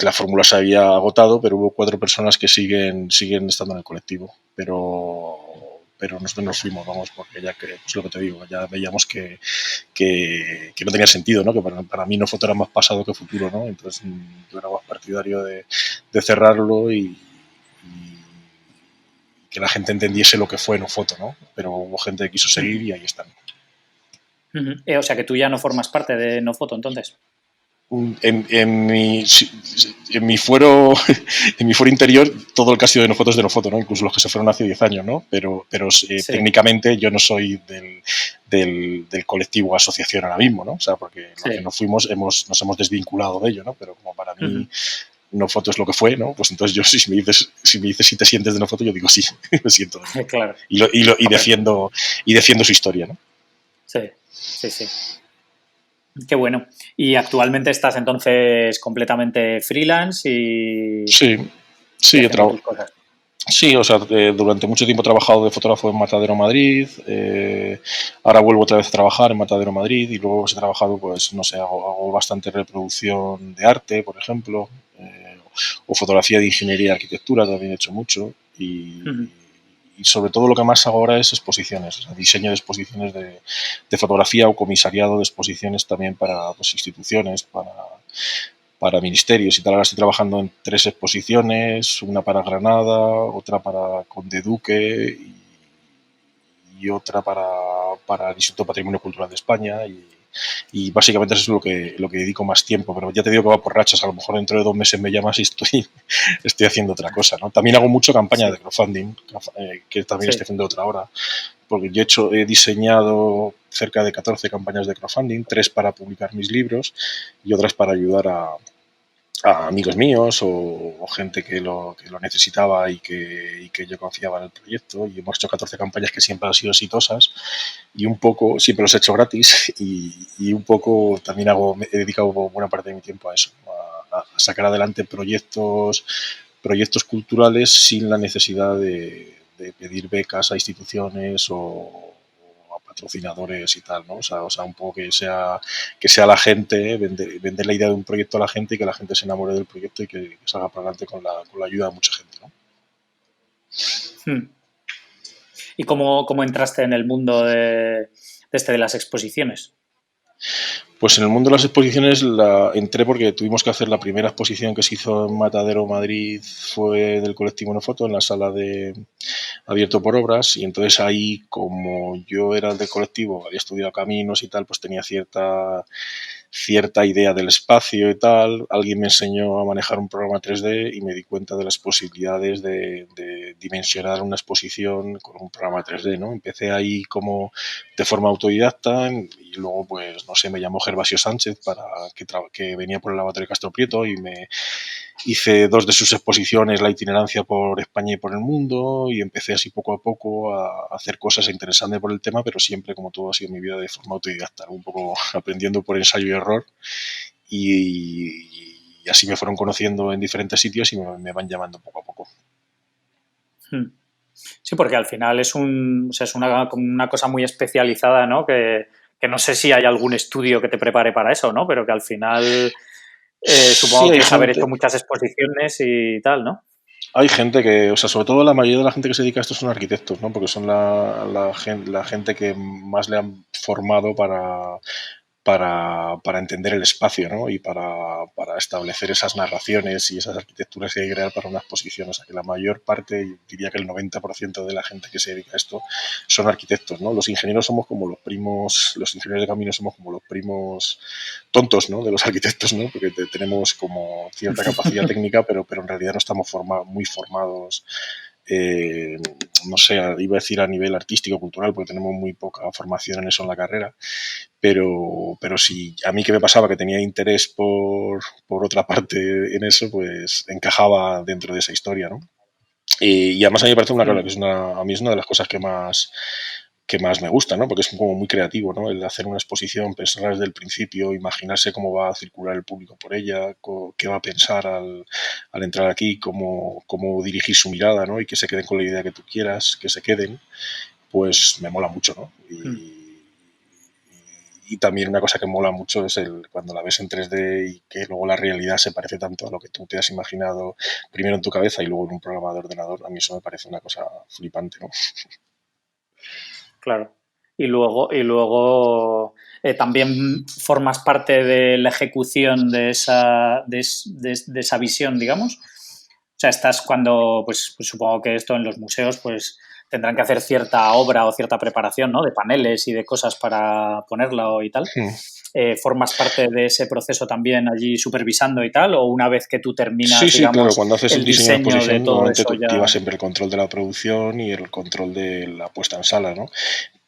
la fórmula se había agotado, pero hubo 4 personas que siguen estando en el colectivo. Pero nosotros nos fuimos, vamos, porque ya que, pues lo que te digo, ya veíamos que no tenía sentido, ¿no? Que para mí no foto era más pasado que futuro, ¿no? Entonces yo era más partidario de cerrarlo y que la gente entendiese lo que fue no foto, ¿no? Pero hubo gente que quiso seguir y ahí están. Ujú. O sea que tú ya no formas parte de No Foto, entonces. En mi fuero en mi fuero interior todo el que ha sido de no foto es de no foto, ¿no? Incluso los que se fueron hace 10 años, ¿no? Pero Sí. técnicamente yo no soy del colectivo asociación ahora mismo, ¿no? O sea, porque los que Sí. nos fuimos nos hemos desvinculado de ello, ¿no? Pero como para Ujú. mí no foto es lo que fue, ¿no? Pues entonces yo si me dices si te sientes de no foto, yo digo sí, me siento de no foto. Claro. Y Hombre, defiendo su historia, ¿no? sí, sí, sí. Qué bueno. Y actualmente estás entonces completamente freelance Sí, y sí, haciendo tus cosas. sí, o sea, durante mucho tiempo he trabajado de fotógrafo en Matadero Madrid, ahora vuelvo otra vez a trabajar en Matadero Madrid y luego he trabajado, pues, no sé, hago bastante reproducción de arte, por ejemplo, o fotografía de ingeniería y arquitectura, también he hecho mucho, Ujú. y sobre todo lo que más hago ahora es exposiciones, o sea, diseño de exposiciones de fotografía o comisariado de exposiciones también para, pues, instituciones, para ministerios y tal. Ahora estoy trabajando en 3 exposiciones, una para Granada, otra para Conde Duque y otra para el Instituto Patrimonio Cultural de España. Y básicamente eso es lo que dedico más tiempo, pero ya te digo que va por rachas, a lo mejor dentro de 2 meses me llamas y estoy haciendo otra cosa, ¿no? También hago mucho campaña Sí, de crowdfunding, que también sí. estoy haciendo otra hora, porque he diseñado cerca de 14 campañas de crowdfunding, 3 para publicar mis libros y otras para ayudar a amigos míos o gente que lo necesitaba y que yo confiaba en el proyecto, y hemos hecho 14 campañas que siempre han sido exitosas y un poco, siempre los he hecho gratis y un poco también he dedicado buena parte de mi tiempo a eso, a sacar adelante proyectos culturales sin la necesidad de pedir becas a instituciones o a patrocinadores y tal, ¿no? O sea, un poco que sea la gente, vender la idea de un proyecto a la gente y que la gente se enamore del proyecto y que salga para adelante con la ayuda de mucha gente, ¿no? ¿Y cómo entraste en el mundo de las exposiciones? Pues en el mundo de las exposiciones entré porque tuvimos que hacer la primera exposición que se hizo en Matadero, Madrid, fue del colectivo No Foto en la sala de Abierto por Obras, y entonces ahí, como yo era el del colectivo, había estudiado caminos y tal, pues tenía cierta idea del espacio y tal. Alguien me enseñó a manejar un programa 3D y me di cuenta de las posibilidades de dimensionar una exposición con un programa 3D, ¿no? Empecé ahí como de forma autodidacta y luego, pues, no sé, me llamó Gervasio Sánchez que venía por el Lavatorio Castro Prieto y me hice 2 de sus exposiciones, la itinerancia por España y por el mundo, y empecé así poco a poco a hacer cosas interesantes por el tema, pero siempre, como todo ha sido mi vida, de forma autodidacta, un poco aprendiendo por ensayo y error, y así me fueron conociendo en diferentes sitios y me van llamando poco a poco. Sí, porque al final es una cosa muy especializada, ¿no? Que no sé si hay algún estudio que te prepare para eso, ¿no? Pero que al final supongo Sí, que es haber hecho muchas exposiciones y tal, ¿no? hay gente que, o sea, sobre todo la mayoría de la gente que se dedica a esto son arquitectos, ¿no? Porque son la gente que más le han formado para entender el espacio, ¿no? Y para establecer esas narraciones y esas arquitecturas que hay que crear para una exposición. O sea, que la mayor parte, diría que el 90% de la gente que se dedica a esto son arquitectos, ¿no? Los ingenieros somos como los primos, los ingenieros de camino somos como los primos tontos, ¿no? De los arquitectos, ¿no? Porque tenemos como cierta capacidad técnica, pero en realidad no estamos muy formados, no sé, iba a decir a nivel artístico, cultural, porque tenemos muy poca formación en eso en la carrera, pero sí, a mí que me pasaba que tenía interés por otra parte en eso, pues encajaba dentro de esa historia, ¿no? Y además a mí me parece a mí es una de las cosas que más me gusta, ¿no? Porque es como muy creativo, ¿no? El hacer una exposición, pensar desde el principio, imaginarse cómo va a circular el público por ella, qué va a pensar al entrar aquí, cómo dirigir su mirada, ¿no? Y que se queden con la idea que tú quieras, que se queden, pues me mola mucho, ¿no? Y también una cosa que mola mucho es cuando la ves en 3D y que luego la realidad se parece tanto a lo que tú te has imaginado primero en tu cabeza y luego en un programa de ordenador. A mí eso me parece una cosa flipante, ¿no? Claro. Y luego también formas parte de la ejecución de esa visión, digamos. O sea, estás cuando, pues supongo que esto en los museos, pues tendrán que hacer cierta obra o cierta preparación, ¿no? De paneles y de cosas para ponerla y tal. ¿Formas parte de ese proceso también allí supervisando y tal? ¿O una vez que tú terminas, Sí, claro, digamos, cuando haces un el diseño de diseño de exposición, todo normalmente eso tú ya... llevas siempre el control de la producción y el control de la puesta en sala, ¿no?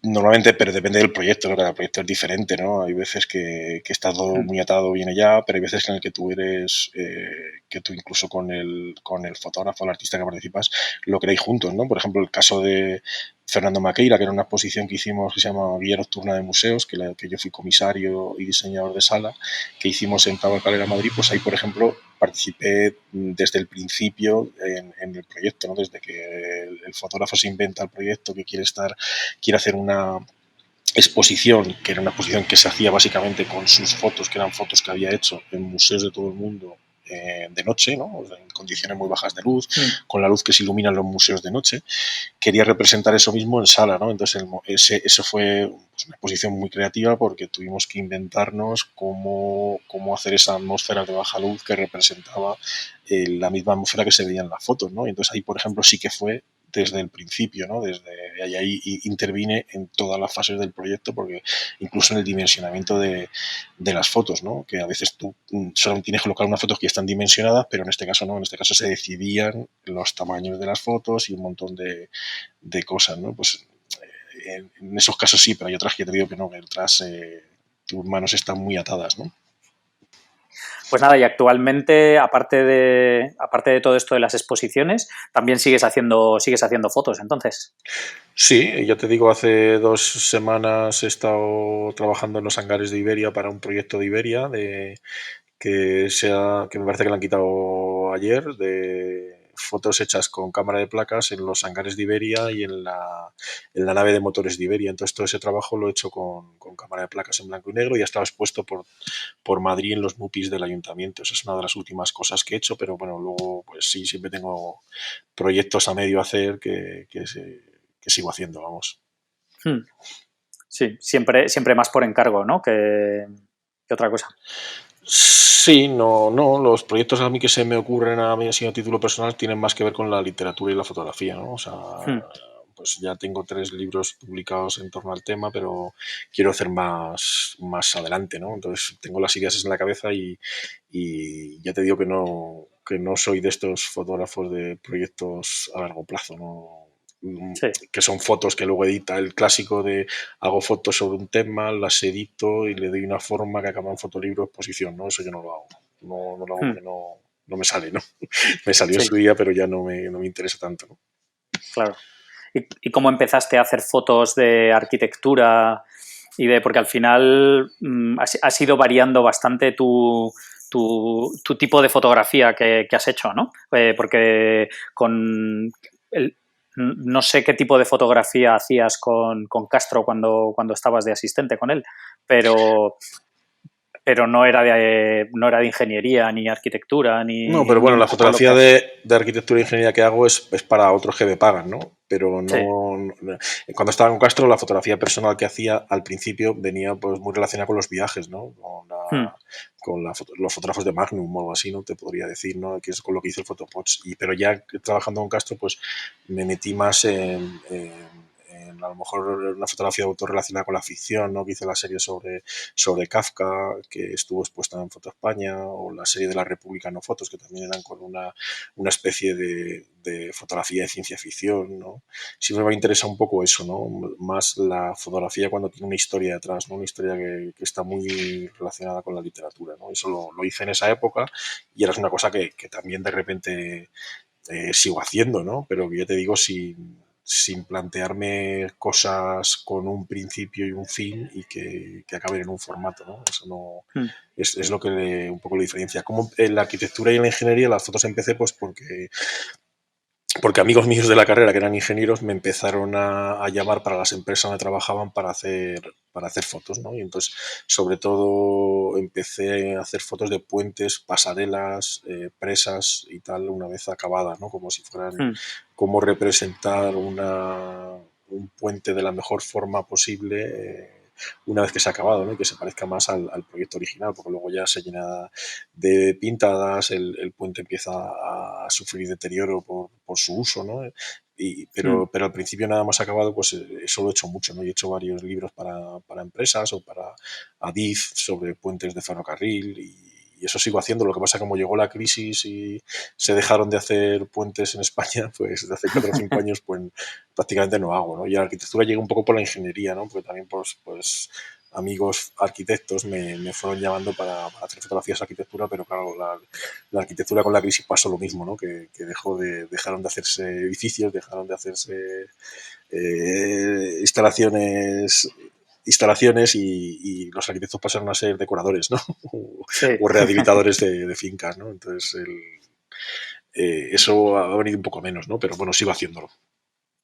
Normalmente, pero depende del proyecto, ¿no? Cada proyecto es diferente, ¿no? Hay veces que está todo muy atado, viene ya, pero hay veces en el que tú que tú incluso con el fotógrafo, el artista que participas, lo creáis juntos, ¿no? Por ejemplo, el caso de Fernando Maqueira, que era una exposición que hicimos que se llama Guía Nocturna de Museos, que yo fui comisario y diseñador de sala, que hicimos en Tabacalera, Madrid, pues ahí, por ejemplo, participé desde el principio en el proyecto, ¿no? Desde que el fotógrafo se inventa el proyecto, que quiere hacer una exposición, que era una exposición que se hacía básicamente con sus fotos, que eran fotos que había hecho en museos de todo el mundo de noche, ¿no? En condiciones muy bajas de luz, con la luz que se ilumina en los museos de noche. Quería representar eso mismo en sala, ¿no? Entonces eso fue pues, una exposición muy creativa porque tuvimos que inventarnos cómo hacer esa atmósfera de baja luz que representaba la misma atmósfera que se veía en las fotos, ¿no? Y entonces ahí, por ejemplo, sí que fue desde el principio, ¿no? Desde ahí intervine en todas las fases del proyecto, porque incluso en el dimensionamiento de las fotos, ¿no? Que a veces tú solo tienes que colocar unas fotos que ya están dimensionadas, pero en este caso no, en este caso se decidían los tamaños de las fotos y un montón de cosas, ¿no? Pues en esos casos sí, pero hay otras que te digo que no, que otras tus manos están muy atadas, ¿no? Pues nada, y actualmente, aparte de todo esto de las exposiciones, también sigues haciendo fotos, entonces. Sí, ya te digo, hace 2 semanas he estado trabajando en los hangares de Iberia para un proyecto de Iberia que me parece que lo han quitado ayer, fotos hechas con cámara de placas en los hangares de Iberia y en la nave de motores de Iberia. Entonces todo ese trabajo lo he hecho con cámara de placas en blanco y negro y ha estado expuesto por Madrid en los MUPIs del ayuntamiento. Esa es una de las últimas cosas que he hecho, pero bueno, luego pues sí, siempre tengo proyectos a medio hacer que sigo haciendo, vamos. Sí, siempre más por encargo, ¿no? Que otra cosa. Sí, no, los proyectos a mí que se me ocurren a mí así a título personal tienen más que ver con la literatura y la fotografía, ¿no? O sea, pues ya tengo 3 libros publicados en torno al tema, pero quiero hacer más adelante, ¿no? Entonces tengo las ideas en la cabeza y ya te digo que no soy de estos fotógrafos de proyectos a largo plazo, ¿no? Sí. Que son fotos que luego edita el clásico de hago fotos sobre un tema, las edito y le doy una forma que acaba en fotolibro exposición, ¿no? Eso yo no lo hago. No lo hago porque no me sale, ¿no? Me salió en su día, pero ya no me interesa tanto, ¿no? Claro. ¿Y cómo empezaste a hacer fotos de arquitectura porque al final has ido variando bastante tu tipo de fotografía que has hecho, ¿no? Porque no sé qué tipo de fotografía hacías con Castro cuando estabas de asistente con él, pero no era de ingeniería, ni arquitectura, ni... No, pero bueno, ni la fotografía de arquitectura e ingeniería que hago es para otros que me pagan, ¿no? Pero cuando estaba con Castro, la fotografía personal que hacía al principio venía pues muy relacionada con los viajes, ¿no? Con los fotógrafos de Magnum o algo así, ¿no? Te podría decir, ¿no? Que es con lo que hice el Photopods. Pero ya trabajando con Castro, pues me metí más en a lo mejor una fotografía de autor relacionada con la ficción, ¿no? Que hice la serie sobre Kafka, que estuvo expuesta en Foto España, o la serie de La República No Fotos, que también eran con una especie de fotografía de ciencia ficción, ¿no? Siempre me interesa un poco eso, ¿no? Más la fotografía cuando tiene una historia detrás, ¿no? Una historia que está muy relacionada con la literatura, ¿no? Eso lo hice en esa época y ahora es una cosa que también de repente sigo haciendo, ¿no? Pero que ya te digo, sin plantearme cosas con un principio y un fin y que acaben en un formato, ¿no? Eso no es lo que un poco lo diferencia. Como en la arquitectura y en la ingeniería las fotos empecé pues porque amigos míos de la carrera que eran ingenieros me empezaron a llamar para las empresas donde trabajaban para hacer fotos, ¿no? Y entonces, sobre todo, empecé a hacer fotos de puentes, pasarelas, presas y tal, una vez acabadas, ¿no? Como si fueran, cómo representar un puente de la mejor forma posible una vez que se ha acabado, ¿no? Y que se parezca más al proyecto original, porque luego ya se llena de pintadas, el puente empieza a sufrir deterioro por su uso, ¿no? Pero al principio nada más acabado, pues eso lo he hecho mucho, ¿no? Y he hecho varios libros para empresas o para Adif sobre puentes de ferrocarril y eso sigo haciendo. Lo que pasa es que como llegó la crisis y se dejaron de hacer puentes en España, pues desde hace 4 o 5 años pues prácticamente no hago, ¿no? Y la arquitectura llega un poco por la ingeniería, ¿no? Porque también pues amigos arquitectos me fueron llamando para hacer fotografías de arquitectura, pero claro, la arquitectura con la crisis pasó lo mismo, ¿no? Que dejaron de hacerse edificios, dejaron de hacerse instalaciones y los arquitectos pasaron a ser decoradores, ¿no? O rehabilitadores de fincas, ¿no? Entonces eso ha venido un poco menos, ¿no? Pero bueno, sigo haciéndolo.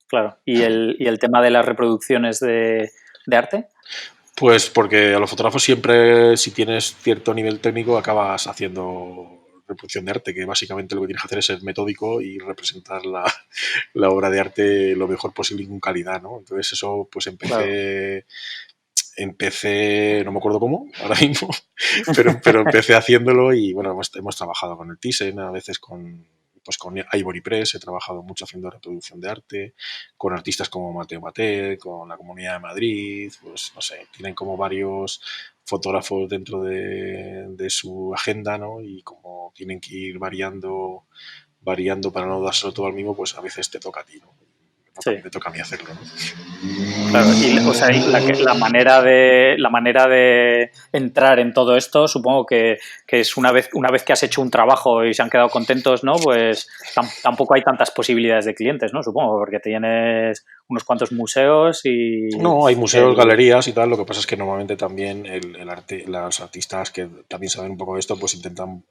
Claro. ¿Y el tema de las reproducciones de arte? Pues porque a los fotógrafos siempre, si tienes cierto nivel técnico, acabas haciendo reproducción de arte, que básicamente lo que tienes que hacer es ser metódico y representar la obra de arte lo mejor posible y con calidad, ¿no? Entonces eso, pues empecé, no me acuerdo cómo, ahora mismo, pero empecé haciéndolo y bueno, hemos trabajado con el Thyssen, a veces con Ivory Press, he trabajado mucho haciendo reproducción de arte, con artistas como Mateo Maté, con la Comunidad de Madrid, pues no sé, tienen como varios fotógrafos dentro de su agenda, ¿no? Y como tienen que ir variando para no dárselo todo al mismo, pues a veces te toca a ti, ¿no? Sí. Me toca a mí hacerlo, ¿no? Claro, y la manera de entrar en todo esto, supongo que es una vez que has hecho un trabajo y se han quedado contentos, ¿no? Pues tampoco hay tantas posibilidades de clientes, ¿no? Supongo, porque tienes unos cuantos museos y... No, hay museos, galerías y tal. Lo que pasa es que normalmente también el arte, los artistas que también saben un poco de esto, pues intentan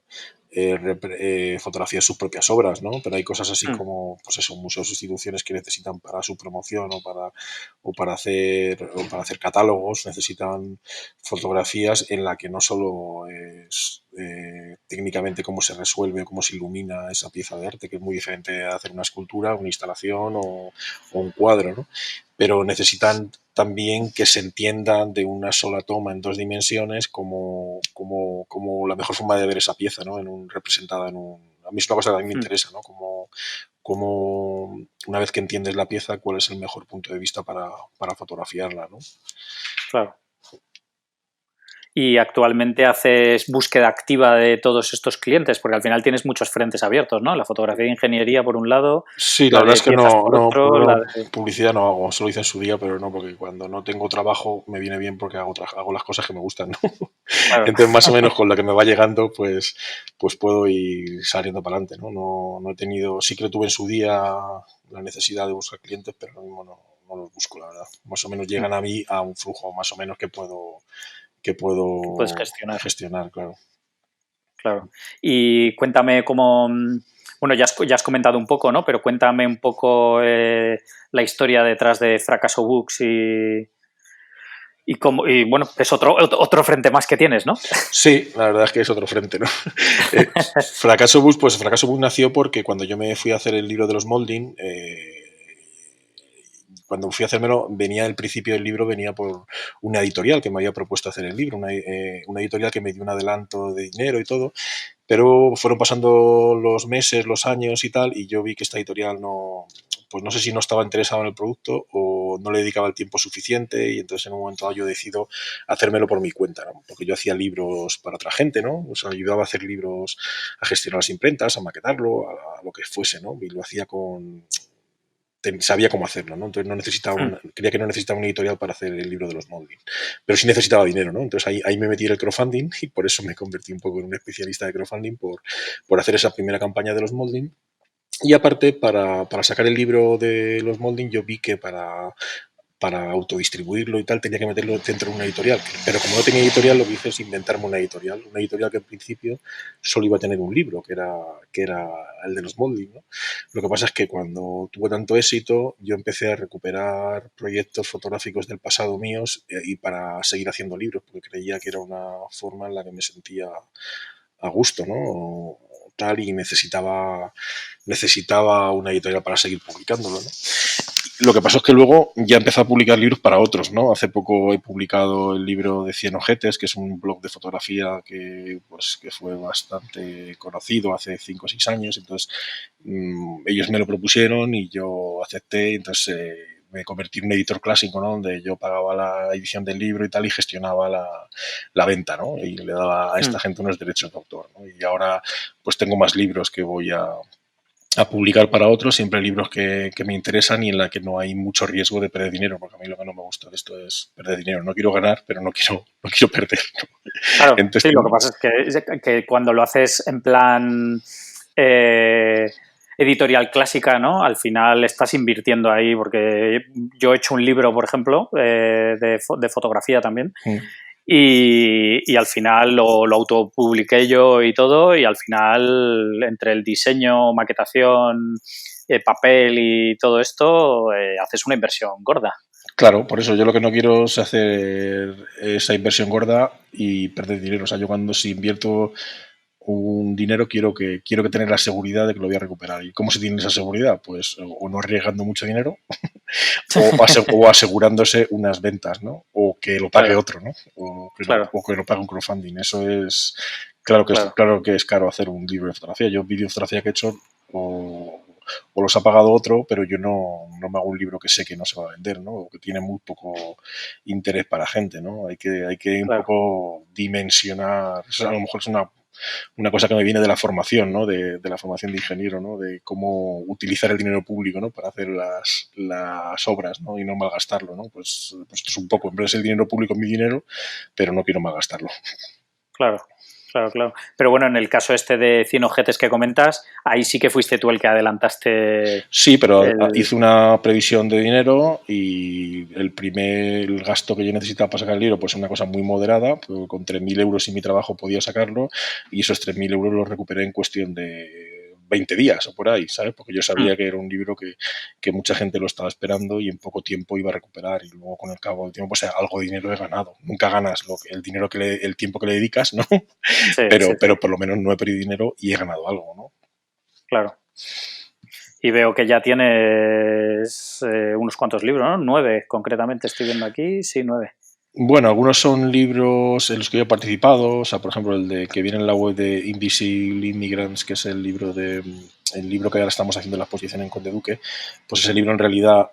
fotografía de sus propias obras, ¿no? Pero hay cosas así como, pues eso, museos o instituciones que necesitan para su promoción o para hacer catálogos, necesitan fotografías en la que no solo es técnicamente cómo se resuelve, cómo se ilumina esa pieza de arte, que es muy diferente a hacer una escultura, una instalación o un cuadro, ¿no? Pero necesitan también que se entiendan de una sola toma en 2 dimensiones como la mejor forma de ver esa pieza, ¿no? Representada en un... A mí es una cosa que a mí me interesa, ¿no? Como una vez que entiendes la pieza, cuál es el mejor punto de vista para fotografiarla, ¿no? Claro. Y actualmente haces búsqueda activa de todos estos clientes, porque al final tienes muchos frentes abiertos, ¿no? La fotografía de ingeniería por un lado, Sí, la la verdad de es que piezas por otro, la de... publicidad no hago, solo hice en su día, pero no, porque cuando no tengo trabajo me viene bien porque hago las cosas que me gustan, ¿no? Claro. Entonces, más o menos con lo que me va llegando, pues puedo ir saliendo para adelante, ¿no? No he tenido, sí que lo tuve en su día la necesidad de buscar clientes, pero ahora mismo no los busco, la verdad. Más o menos llegan a mí a un flujo más o menos que puedo Que puedes gestionar. gestionar, claro. Claro. Y cuéntame cómo... Bueno, ya has comentado un poco, ¿no? Pero cuéntame un poco la historia detrás de Fracaso Books y bueno, es otro frente más que tienes, ¿no? Sí, la verdad es que es otro frente, ¿no? Fracaso Bus, pues Fracaso Bus nació porque cuando yo me fui a hacer el libro de los Molding, cuando fui a hacérmelo, venía el principio del libro, venía por una editorial que me había propuesto hacer el libro, una editorial que me dio un adelanto de dinero y todo, pero fueron pasando los meses, los años y tal, y yo vi que esta editorial pues no sé si no estaba interesado en el producto o no le dedicaba el tiempo suficiente, y entonces en un momento dado yo decido hacérmelo por mi cuenta, ¿no? Porque yo hacía libros para otra gente, ¿no? O sea, ayudaba a hacer libros, a gestionar las imprentas, a maquetarlo, a lo que fuese, ¿no? Y lo hacía sabía cómo hacerlo, ¿no? Entonces creía que no necesitaba una editorial para hacer el libro de los Molding, pero sí necesitaba dinero, ¿no? Entonces ahí me metí en el crowdfunding y por eso me convertí un poco en un especialista de crowdfunding por hacer esa primera campaña de los Molding. Y aparte, para sacar el libro de los Molding, yo vi que para autodistribuirlo y tal, tenía que meterlo dentro de una editorial. Pero como no tenía editorial, lo que hice es inventarme una editorial que en principio solo iba a tener un libro, que era el de los Molding, ¿no? Lo que pasa es que cuando tuvo tanto éxito, yo empecé a recuperar proyectos fotográficos del pasado míos y para seguir haciendo libros, porque creía que era una forma en la que me sentía a gusto, ¿no? Tal, y necesitaba una editorial para seguir publicándolo, ¿no? Lo que pasó es que luego ya empecé a publicar libros para otros, ¿no? Hace poco he publicado el libro de 100 ojetes, que es un blog de fotografía que fue bastante conocido hace 5 o 6 años. Entonces, ellos me lo propusieron y yo acepté. Entonces, me convertí en un editor clásico, ¿no? Donde yo pagaba la edición del libro y tal y gestionaba la venta, ¿no? Y le daba a esta gente unos derechos de autor, ¿no? Y ahora, pues tengo más libros que voy a publicar para otros, siempre libros que me interesan y en la que no hay mucho riesgo de perder dinero, porque a mí lo que no me gusta de esto es perder dinero. No quiero ganar, pero no quiero perder, ¿no? Claro, Entonces, sí, lo que pasa es que cuando lo haces en plan editorial clásica, ¿no? Al final estás invirtiendo ahí, porque yo he hecho un libro, por ejemplo, de fotografía también, y al final lo autopubliqué yo y todo, y al final entre el diseño, maquetación, papel y todo esto, haces una inversión gorda. Claro, por eso yo lo que no quiero es hacer esa inversión gorda y perder dinero. O sea, yo si invierto un dinero quiero que tener la seguridad de que lo voy a recuperar. ¿Y cómo se tiene esa seguridad? Pues o no arriesgando mucho dinero o asegurándose unas ventas, ¿no? O que lo pague otro, ¿no? O que lo pague un crowdfunding. Eso es claro que es caro hacer un libro de fotografía. Yo vídeos de fotografía que he hecho o los ha pagado otro, pero yo no me hago un libro que sé que no se va a vender, ¿no? O que tiene muy poco interés para gente, ¿no? Hay que un poco dimensionar. Eso a lo mejor es una cosa que me viene de la formación, ¿no? De la formación de ingeniero, ¿no? De cómo utilizar el dinero público, ¿no? Para hacer las obras, ¿no? Y no malgastarlo, ¿no? Pues esto es un poco, en vez de el dinero público es mi dinero, pero no quiero malgastarlo. Claro. claro, claro. Pero bueno, en el caso este de 100 ojetes que comentas, ahí sí que fuiste tú el que adelantaste Sí, pero el... hice una previsión de dinero y el gasto que yo necesitaba para sacar el libro, pues es una cosa muy moderada, pues con 3.000 euros y mi trabajo podía sacarlo, y esos 3.000 euros los recuperé en cuestión de 20 días o por ahí, ¿sabes? Porque yo sabía que era un libro que mucha gente lo estaba esperando y en poco tiempo iba a recuperar, y luego con el cabo del tiempo, pues algo de dinero he ganado. Nunca ganas el dinero el tiempo que le dedicas, ¿no? Sí, Pero, sí, sí, pero por lo menos no he perdido dinero y he ganado algo, ¿no? claro. Y veo que ya tienes unos cuantos libros, ¿no? 9, concretamente, estoy viendo aquí. Sí, 9. Bueno, algunos son libros en los que yo he participado, o sea, por ejemplo, el de que viene en la web de Invisible Immigrants, que es el libro que ahora estamos haciendo la exposición en Conde Duque, pues ese libro en realidad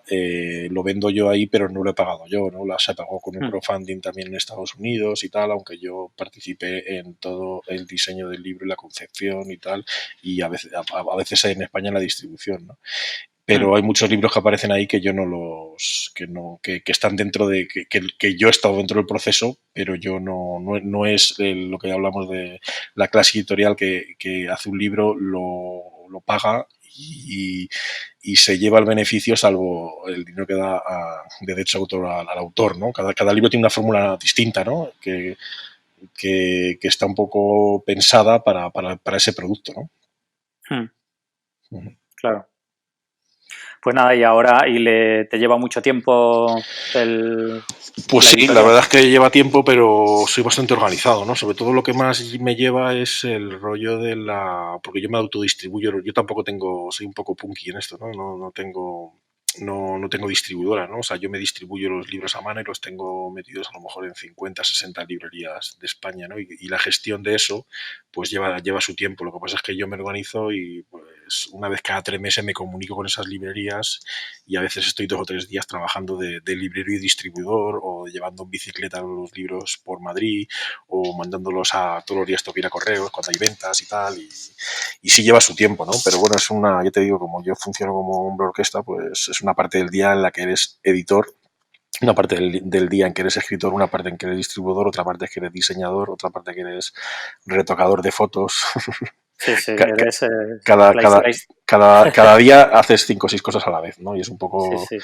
lo vendo yo ahí, pero no lo he pagado yo, ¿no? Se pagó con un crowdfunding también en Estados Unidos y tal, aunque yo participé en todo el diseño del libro y la concepción y tal, y a veces en España en la distribución, ¿no? Pero hay muchos libros que aparecen ahí que yo no que están dentro de, que yo he estado dentro del proceso, pero yo no es lo que hablamos de la clase editorial que hace un libro, lo paga y se lleva el beneficio salvo el dinero que da de derecho de autor al autor, ¿no? Cada libro tiene una fórmula distinta, ¿no? Que está un poco pensada para ese producto, ¿no? Claro. Pues nada, y ahora te lleva mucho tiempo Pues la sí, la editorial. verdad es que lleva tiempo, pero soy bastante organizado, ¿no? Sobre todo lo que más me lleva es el rollo porque yo me autodistribuyo, yo tampoco soy un poco punky en esto, ¿no? No tengo distribuidora, ¿no? O sea, yo me distribuyo los libros a mano y los tengo metidos a lo mejor en 50, 60 librerías de España, ¿no? Y la gestión de eso, pues lleva su tiempo. Lo que pasa es que yo me organizo y pues una vez cada 3 meses me comunico con esas librerías y a veces estoy 2 o 3 días trabajando de librero y distribuidor o llevando en bicicleta los libros por Madrid o mandándolos todos los días tengo que ir a correos cuando hay ventas y tal y sí lleva su tiempo, ¿no? Pero bueno, yo te digo, como yo funciono como hombre orquesta, pues es una parte del día en la que eres editor, una parte del día en que eres escritor, una parte en que eres distribuidor, otra parte en que eres diseñador, otra parte en que eres retocador de fotos. Sí, sí, eres cada día haces 5 o 6 cosas a la vez, ¿no? Y es un Sí, poco, sí.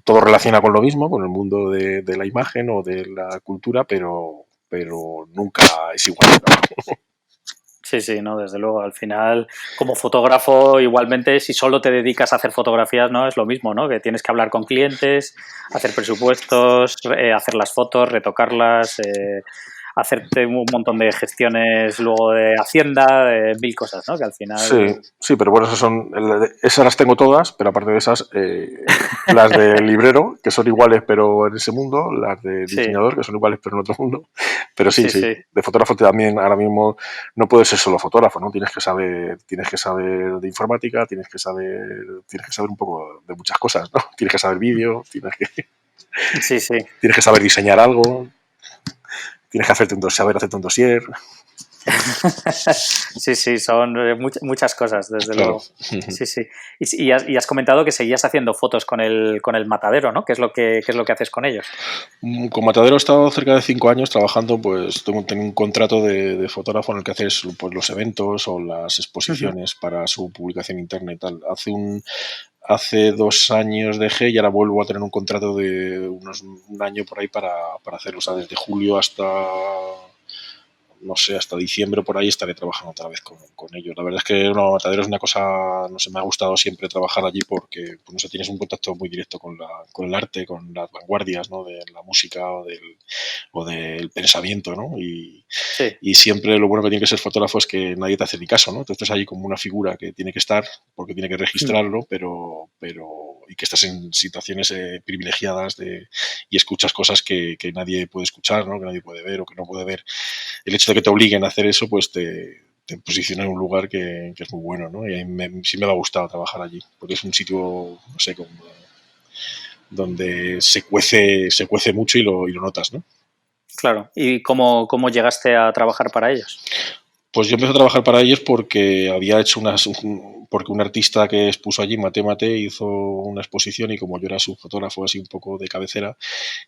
todo relaciona con lo mismo, con el mundo de la imagen o de la cultura, pero nunca es igual, ¿no? Sí, sí, no, desde luego. Al final, como fotógrafo, igualmente, si solo te dedicas a hacer fotografías, no es lo mismo, ¿no? Que tienes que hablar con clientes, hacer presupuestos, hacer las fotos, retocarlas, hacerte un montón de gestiones luego de Hacienda, de mil cosas, ¿no? Que al final... Sí, pero bueno, esas las tengo todas, pero aparte de esas, las de librero, que son iguales pero en ese mundo, las de Sí, diseñador, que son iguales pero en otro mundo, pero sí, sí, sí. de fotógrafo también ahora mismo no puedes ser solo fotógrafo, ¿no? Tienes que saber de informática, tienes que saber un poco de muchas cosas, ¿no? Tienes que saber vídeo, Sí, sí. tienes que saber diseñar algo, tienes que saber hacerte un dossier. Sí, sí, son muchas cosas, desde Claro. luego. Sí, sí. Y has comentado que seguías haciendo fotos con el matadero, ¿no? ¿Qué es lo que haces con ellos? Con Matadero he estado cerca de 5 años trabajando, pues tengo un contrato de fotógrafo en el que haces pues, los eventos o las exposiciones para su publicación interna y tal. Hace 2 años dejé y ahora vuelvo a tener un contrato de un año por ahí para hacerlo. O sea, desde julio no sé, hasta diciembre por ahí estaré trabajando otra vez con ellos. La verdad es que Matadero es una cosa, no sé, me ha gustado siempre trabajar allí porque pues, no sé, tienes un contacto muy directo con el arte, con las vanguardias, ¿no? De la música o del pensamiento, ¿no? Sí. Y siempre lo bueno que tiene que ser fotógrafo es que nadie te hace ni caso, ¿no? Tú estás allí como una figura que tiene que estar porque tiene que registrarlo, pero y que estás en situaciones privilegiadas y escuchas cosas que nadie puede escuchar, ¿no? Que nadie puede ver o que no puede ver. El hecho de que te obliguen a hacer eso, pues te posiciona en un lugar que es muy bueno, ¿no? Y a mí sí me ha gustado trabajar allí, porque es un sitio, no sé, donde se cuece mucho y lo notas, ¿no? Claro. ¿Y cómo llegaste a trabajar para ellos? Pues yo empecé a trabajar para ellos porque había hecho porque un artista que expuso allí, Mate Mate, hizo una exposición y como yo era su fotógrafo así un poco de cabecera,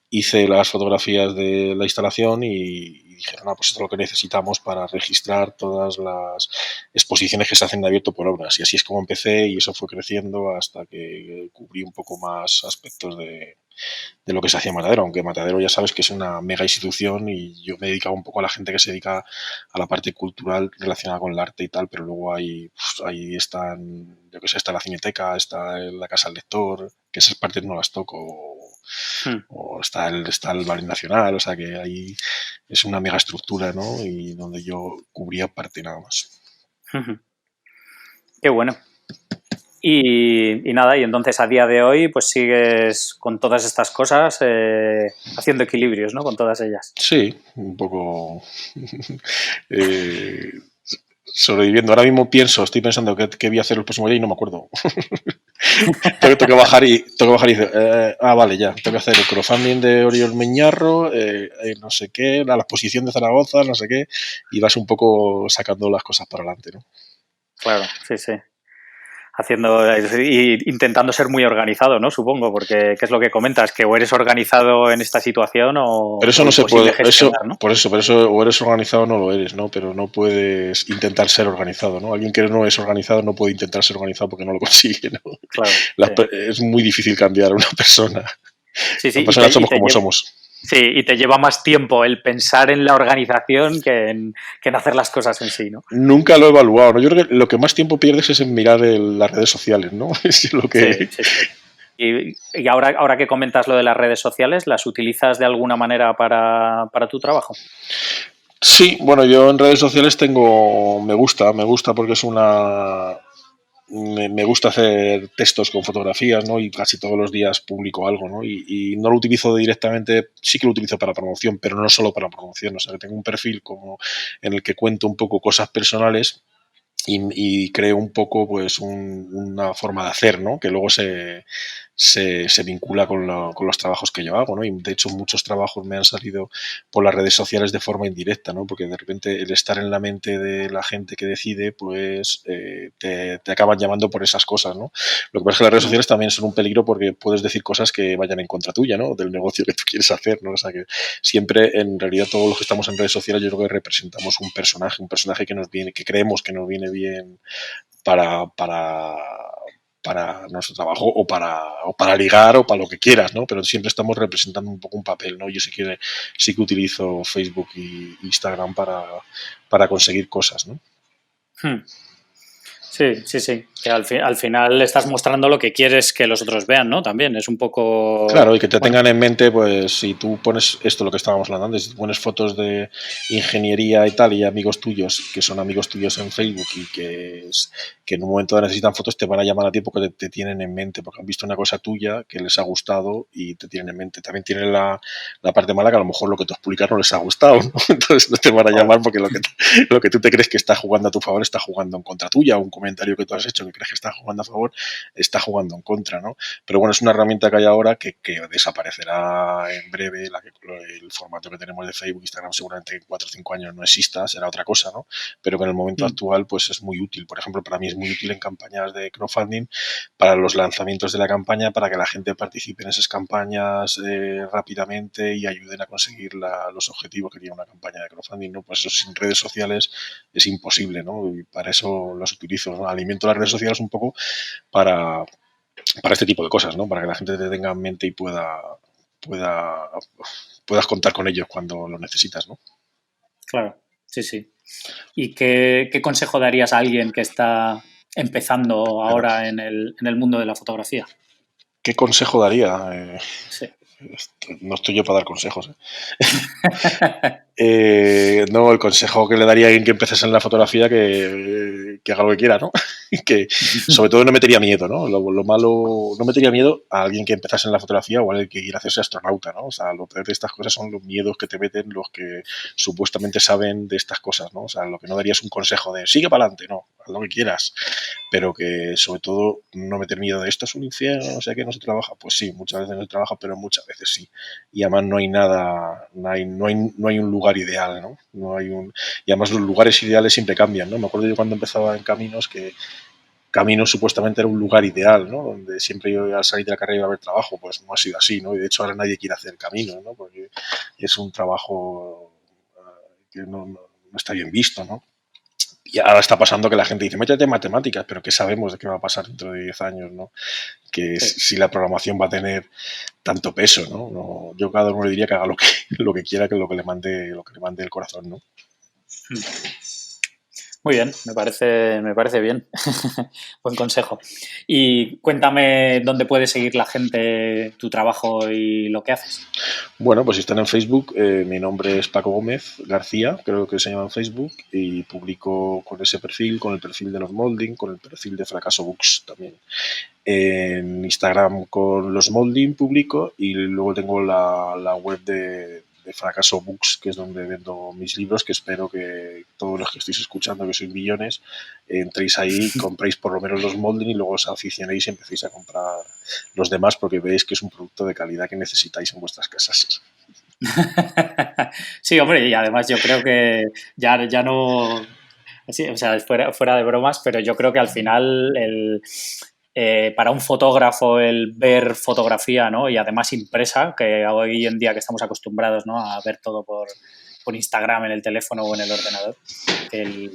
hice las fotografías de la instalación y dijeron, pues esto es lo que necesitamos para registrar todas las exposiciones que se hacen de abierto por obras. Y así es como empecé y eso fue creciendo hasta que cubrí un poco más aspectos de lo que se hacía en Matadero, aunque Matadero ya sabes que es una mega institución y yo me he dedicado un poco a la gente que se dedica a la parte cultural relacionada con el arte y tal, pero luego ahí están, yo que sé, está la Cineteca, está la Casa del Lector, que esas partes no las toco, o está el Ballet Nacional, o sea que ahí es una mega estructura, ¿no? Y donde yo cubría parte nada más. Qué bueno. Y nada, y entonces a día de hoy pues sigues con todas estas cosas haciendo equilibrios, ¿no? Con todas ellas. Sí, un poco sobreviviendo. Ahora mismo estoy pensando qué voy a hacer el próximo día y no me acuerdo. tengo que bajar y decir, vale, ya, tengo que hacer el crowdfunding de Oriol Meñarro, no sé qué, la exposición de Zaragoza, no sé qué, y vas un poco sacando las cosas para adelante, ¿no? Claro, sí, sí. Intentando ser muy organizado, ¿no? Supongo, porque ¿qué es lo que comentas? Que o eres organizado en esta situación o pero eso no se puede, gestionar, ¿no? por eso o eres organizado o no lo eres, ¿no? Pero no puedes intentar ser organizado, ¿no? Alguien que no es organizado no puede intentar ser organizado porque no lo consigue, ¿no? Claro, es muy difícil cambiar a una persona. Sí, Las personas somos como somos. Sí, y te lleva más tiempo el pensar en la organización que en hacer las cosas en sí, ¿no? Nunca lo he evaluado, ¿no? Yo creo que lo que más tiempo pierdes es en mirar las redes sociales, ¿no? Es lo que... Sí. Y ahora que comentas lo de las redes sociales, ¿las utilizas de alguna manera para tu trabajo? Sí, bueno, yo en redes sociales me gusta porque es me gusta hacer textos con fotografías, ¿no? Y casi todos los días publico algo, ¿no? Y no lo utilizo directamente, sí que lo utilizo para promoción, pero no solo para promoción, o sea, que tengo un perfil como en el que cuento un poco cosas personales y creo un poco, pues, una forma de hacer, ¿no? Que luego se vincula con los trabajos que yo hago, ¿no? Y de hecho muchos trabajos me han salido por las redes sociales de forma indirecta, ¿no? Porque de repente el estar en la mente de la gente que decide, pues te acaban llamando por esas cosas, ¿no? Lo que pasa es que las redes sociales también son un peligro porque puedes decir cosas que vayan en contra tuya, ¿no? Del negocio que tú quieres hacer, ¿no? O sea que siempre, en realidad, todos los que estamos en redes sociales, yo creo que representamos un personaje que creemos que nos viene bien para nuestro trabajo o para ligar o para lo que quieras, ¿no? Pero siempre estamos representando un poco un papel, ¿no? Yo sí que utilizo Facebook y Instagram para conseguir cosas, ¿no? Sí. Que al final estás mostrando lo que quieres que los otros vean, ¿no? También es un poco... Claro, y que te tengan en mente, pues, si tú pones esto, lo que estábamos hablando antes, si pones fotos de ingeniería y tal, y amigos tuyos, que son amigos tuyos en Facebook y que en un momento necesitan fotos, te van a llamar a ti porque te tienen en mente, porque han visto una cosa tuya que les ha gustado y te tienen en mente. También tiene la parte mala que a lo mejor lo que tú has publicado no les ha gustado, ¿no? Entonces no te van a llamar porque lo que tú te crees que está jugando a tu favor está jugando en contra tuya, o un comentario que tú has hecho que crees que está jugando a favor está jugando en contra, ¿no? Pero bueno, es una herramienta que hay ahora que desaparecerá en breve. El formato que tenemos de Facebook, Instagram, seguramente en 4 o 5 años no exista, será otra cosa, ¿no? Pero que en el momento actual, pues es muy útil. Por ejemplo, para mí es muy útil en campañas de crowdfunding, para los lanzamientos de la campaña, para que la gente participe en esas campañas rápidamente y ayuden a conseguir los objetivos que tiene una campaña de crowdfunding, ¿no? Pues eso sin redes sociales es imposible, ¿no? Y para eso los utilizo, ¿no? Alimento las redes sociales un poco para este tipo de cosas, ¿no? Para que la gente te tenga en mente y puedas contar con ellos cuando lo necesitas, ¿no? Claro, sí. ¿Y qué consejo darías a alguien que está empezando ahora en el mundo de la fotografía? ¿Qué consejo daría? Sí. No estoy yo para dar consejos. No, el consejo que le daría a alguien que empezase en la fotografía que haga lo que quiera, ¿no? Que sobre todo no metería miedo, ¿no? Lo malo, no metería miedo a alguien que empezase en la fotografía o a alguien que quiera hacerse astronauta, ¿no? O sea, lo peor de estas cosas son los miedos que te meten los que supuestamente saben de estas cosas, ¿no? O sea, lo que no daría es un consejo de sigue para adelante, no, haz lo que quieras, pero que sobre todo no meter miedo de esto es un infierno, o sea, que no se trabaja. Pues sí, muchas veces no se trabaja, pero muchas veces sí. Y además no hay nada, no hay un lugar ideal, ¿no? Y además los lugares ideales siempre cambian, ¿no? Me acuerdo yo cuando empezaba en Caminos que Camino supuestamente era un lugar ideal, ¿no? Donde siempre yo al salir de la carrera iba a haber trabajo, pues no ha sido así, ¿no? Y de hecho ahora nadie quiere hacer Camino, ¿no? Porque es un trabajo que no está bien visto, ¿no? Y ahora está pasando que la gente dice, métete en matemáticas, pero ¿qué sabemos de qué va a pasar dentro de 10 años, ¿no? Que si la programación va a tener tanto peso, ¿no? Yo cada uno le diría que haga lo que quiera, que lo que le mande el corazón, ¿no? Muy bien, me parece bien. Buen consejo. Y cuéntame dónde puede seguir la gente tu trabajo y lo que haces. Bueno, pues si están en Facebook, mi nombre es Paco Gómez García, creo que se llama en Facebook, y publico con ese perfil, con el perfil de los Molding, con el perfil de Fracaso Books también. En Instagram con los Molding publico y luego tengo la web de Fracaso Books, que es donde vendo mis libros, que espero que todos los que estéis escuchando, que sois millones, entréis ahí, compréis por lo menos los Molding y luego os aficionéis y empecéis a comprar los demás porque veis que es un producto de calidad que necesitáis en vuestras casas. Sí, hombre, y además yo creo que ya no... Sí, o sea, fuera de bromas, pero yo creo que al final para un fotógrafo el ver fotografía, ¿no? Y además impresa, que hoy en día que estamos acostumbrados, ¿no? A ver todo por Instagram en el teléfono o en el ordenador, el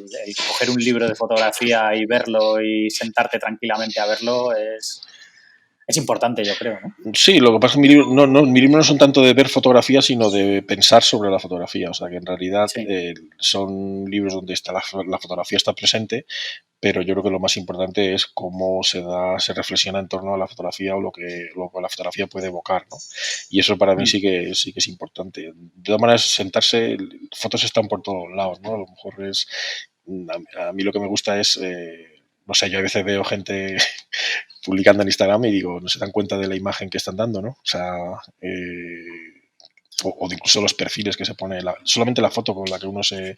coger un libro de fotografía y verlo y sentarte tranquilamente a verlo es importante, yo creo, ¿no? Sí, lo que pasa es que mi libro no son tanto de ver fotografía, sino de pensar sobre la fotografía. O sea, que en realidad son libros donde está la fotografía está presente, pero yo creo que lo más importante es cómo se reflexiona en torno a la fotografía o lo que la fotografía puede evocar, ¿no? Y eso para mí sí que es importante. De todas maneras, sentarse, fotos están por todos lados, ¿no? A lo mejor a mí lo que me gusta es, no sé, yo a veces veo gente publicando en Instagram y digo, no se dan cuenta de la imagen que están dando, ¿no? O sea, o incluso los perfiles que se pone, solamente la foto con la que uno se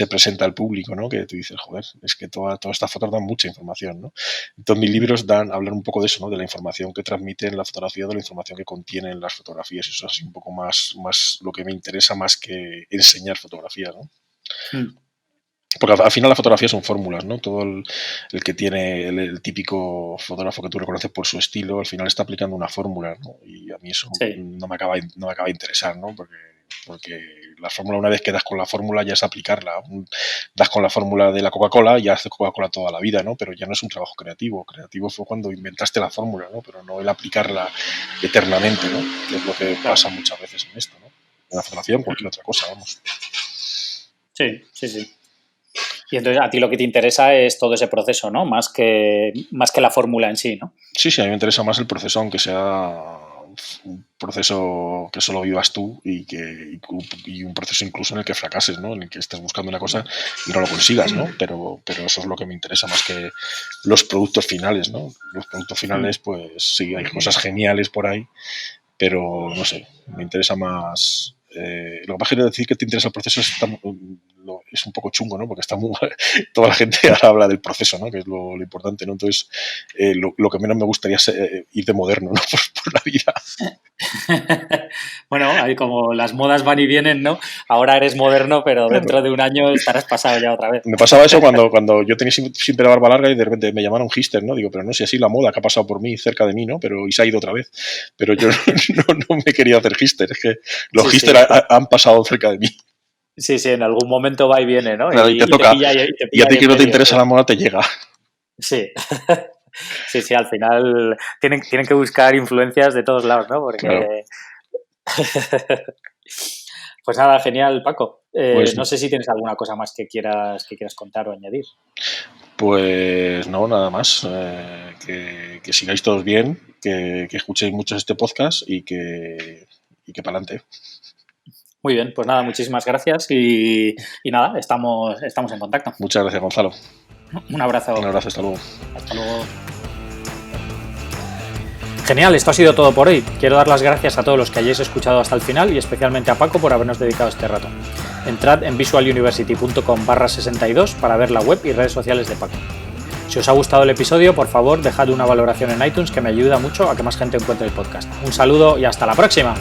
presenta al público, ¿no? Que tú dices, joder, es que todas estas fotos dan mucha información, ¿no? Entonces mis libros hablan un poco de eso, ¿no? De la información que transmiten la fotografía, de la información que contienen las fotografías. Eso es así un poco más lo que me interesa más que enseñar fotografía, ¿no? Porque al final las fotografías son fórmulas, ¿no? Todo el que tiene el típico fotógrafo que tú reconoces por su estilo, al final está aplicando una fórmula, ¿no? Y a mí eso no me acaba de interesar, ¿no? Porque la fórmula, una vez que das con la fórmula, ya es aplicarla. Das con la fórmula de la Coca-Cola, ya haces Coca-Cola toda la vida, ¿no? Pero ya no es un trabajo creativo. Creativo fue cuando inventaste la fórmula, ¿no? Pero no el aplicarla eternamente, ¿no? Que es lo que pasa muchas veces en esto, ¿no? En la fotografía o en cualquier otra cosa, vamos. Sí. Y entonces a ti lo que te interesa es todo ese proceso, ¿no? Más que la fórmula en sí, ¿no? Sí, a mí me interesa más el proceso, aunque sea un proceso que solo vivas tú y un proceso incluso en el que fracases, ¿no? En el que estés buscando una cosa y no lo consigas, ¿no? Pero eso es lo que me interesa más que los productos finales, ¿no? Los productos finales, pues sí, hay cosas geniales por ahí, pero no sé, me interesa más... lo que pasa es decir que te interesa el proceso es un poco chungo, ¿no? Porque toda la gente ahora habla del proceso, ¿no? Que es lo importante, ¿no? Entonces, lo que menos me gustaría es ir de moderno, ¿no? por la vida. Bueno, ahí como las modas van y vienen, ¿no? Ahora eres moderno, pero dentro de un año estarás pasado ya otra vez. Me pasaba eso cuando yo tenía siempre la barba larga y de repente me llamaron hipster, ¿no? Digo, pero no sé, así la moda que ha pasado por mí, cerca de mí, ¿no? Y se ha ido otra vez. Pero yo no me quería hacer hipster, es que los hipster han pasado cerca de mí. Sí, en algún momento va y viene, ¿no? Claro, y te toca. Y a ti que no te interesa la moda te llega. Sí. Sí, al final tienen que buscar influencias de todos lados, ¿no? Porque... Claro. Pues nada, genial, Paco. Pues, no sé si tienes alguna cosa más que quieras contar o añadir. Pues no, nada más. Que sigáis todos bien, que escuchéis mucho este podcast y que para adelante. Muy bien, pues nada, muchísimas gracias y nada, estamos en contacto. Muchas gracias, Gonzalo. Un abrazo. Un abrazo, hasta luego. Hasta luego. Genial, esto ha sido todo por hoy. Quiero dar las gracias a todos los que hayáis escuchado hasta el final y especialmente a Paco por habernos dedicado este rato. Entrad en visualuniversity.com/62 para ver la web y redes sociales de Paco. Si os ha gustado el episodio, por favor, dejad una valoración en iTunes que me ayuda mucho a que más gente encuentre el podcast. Un saludo y hasta la próxima.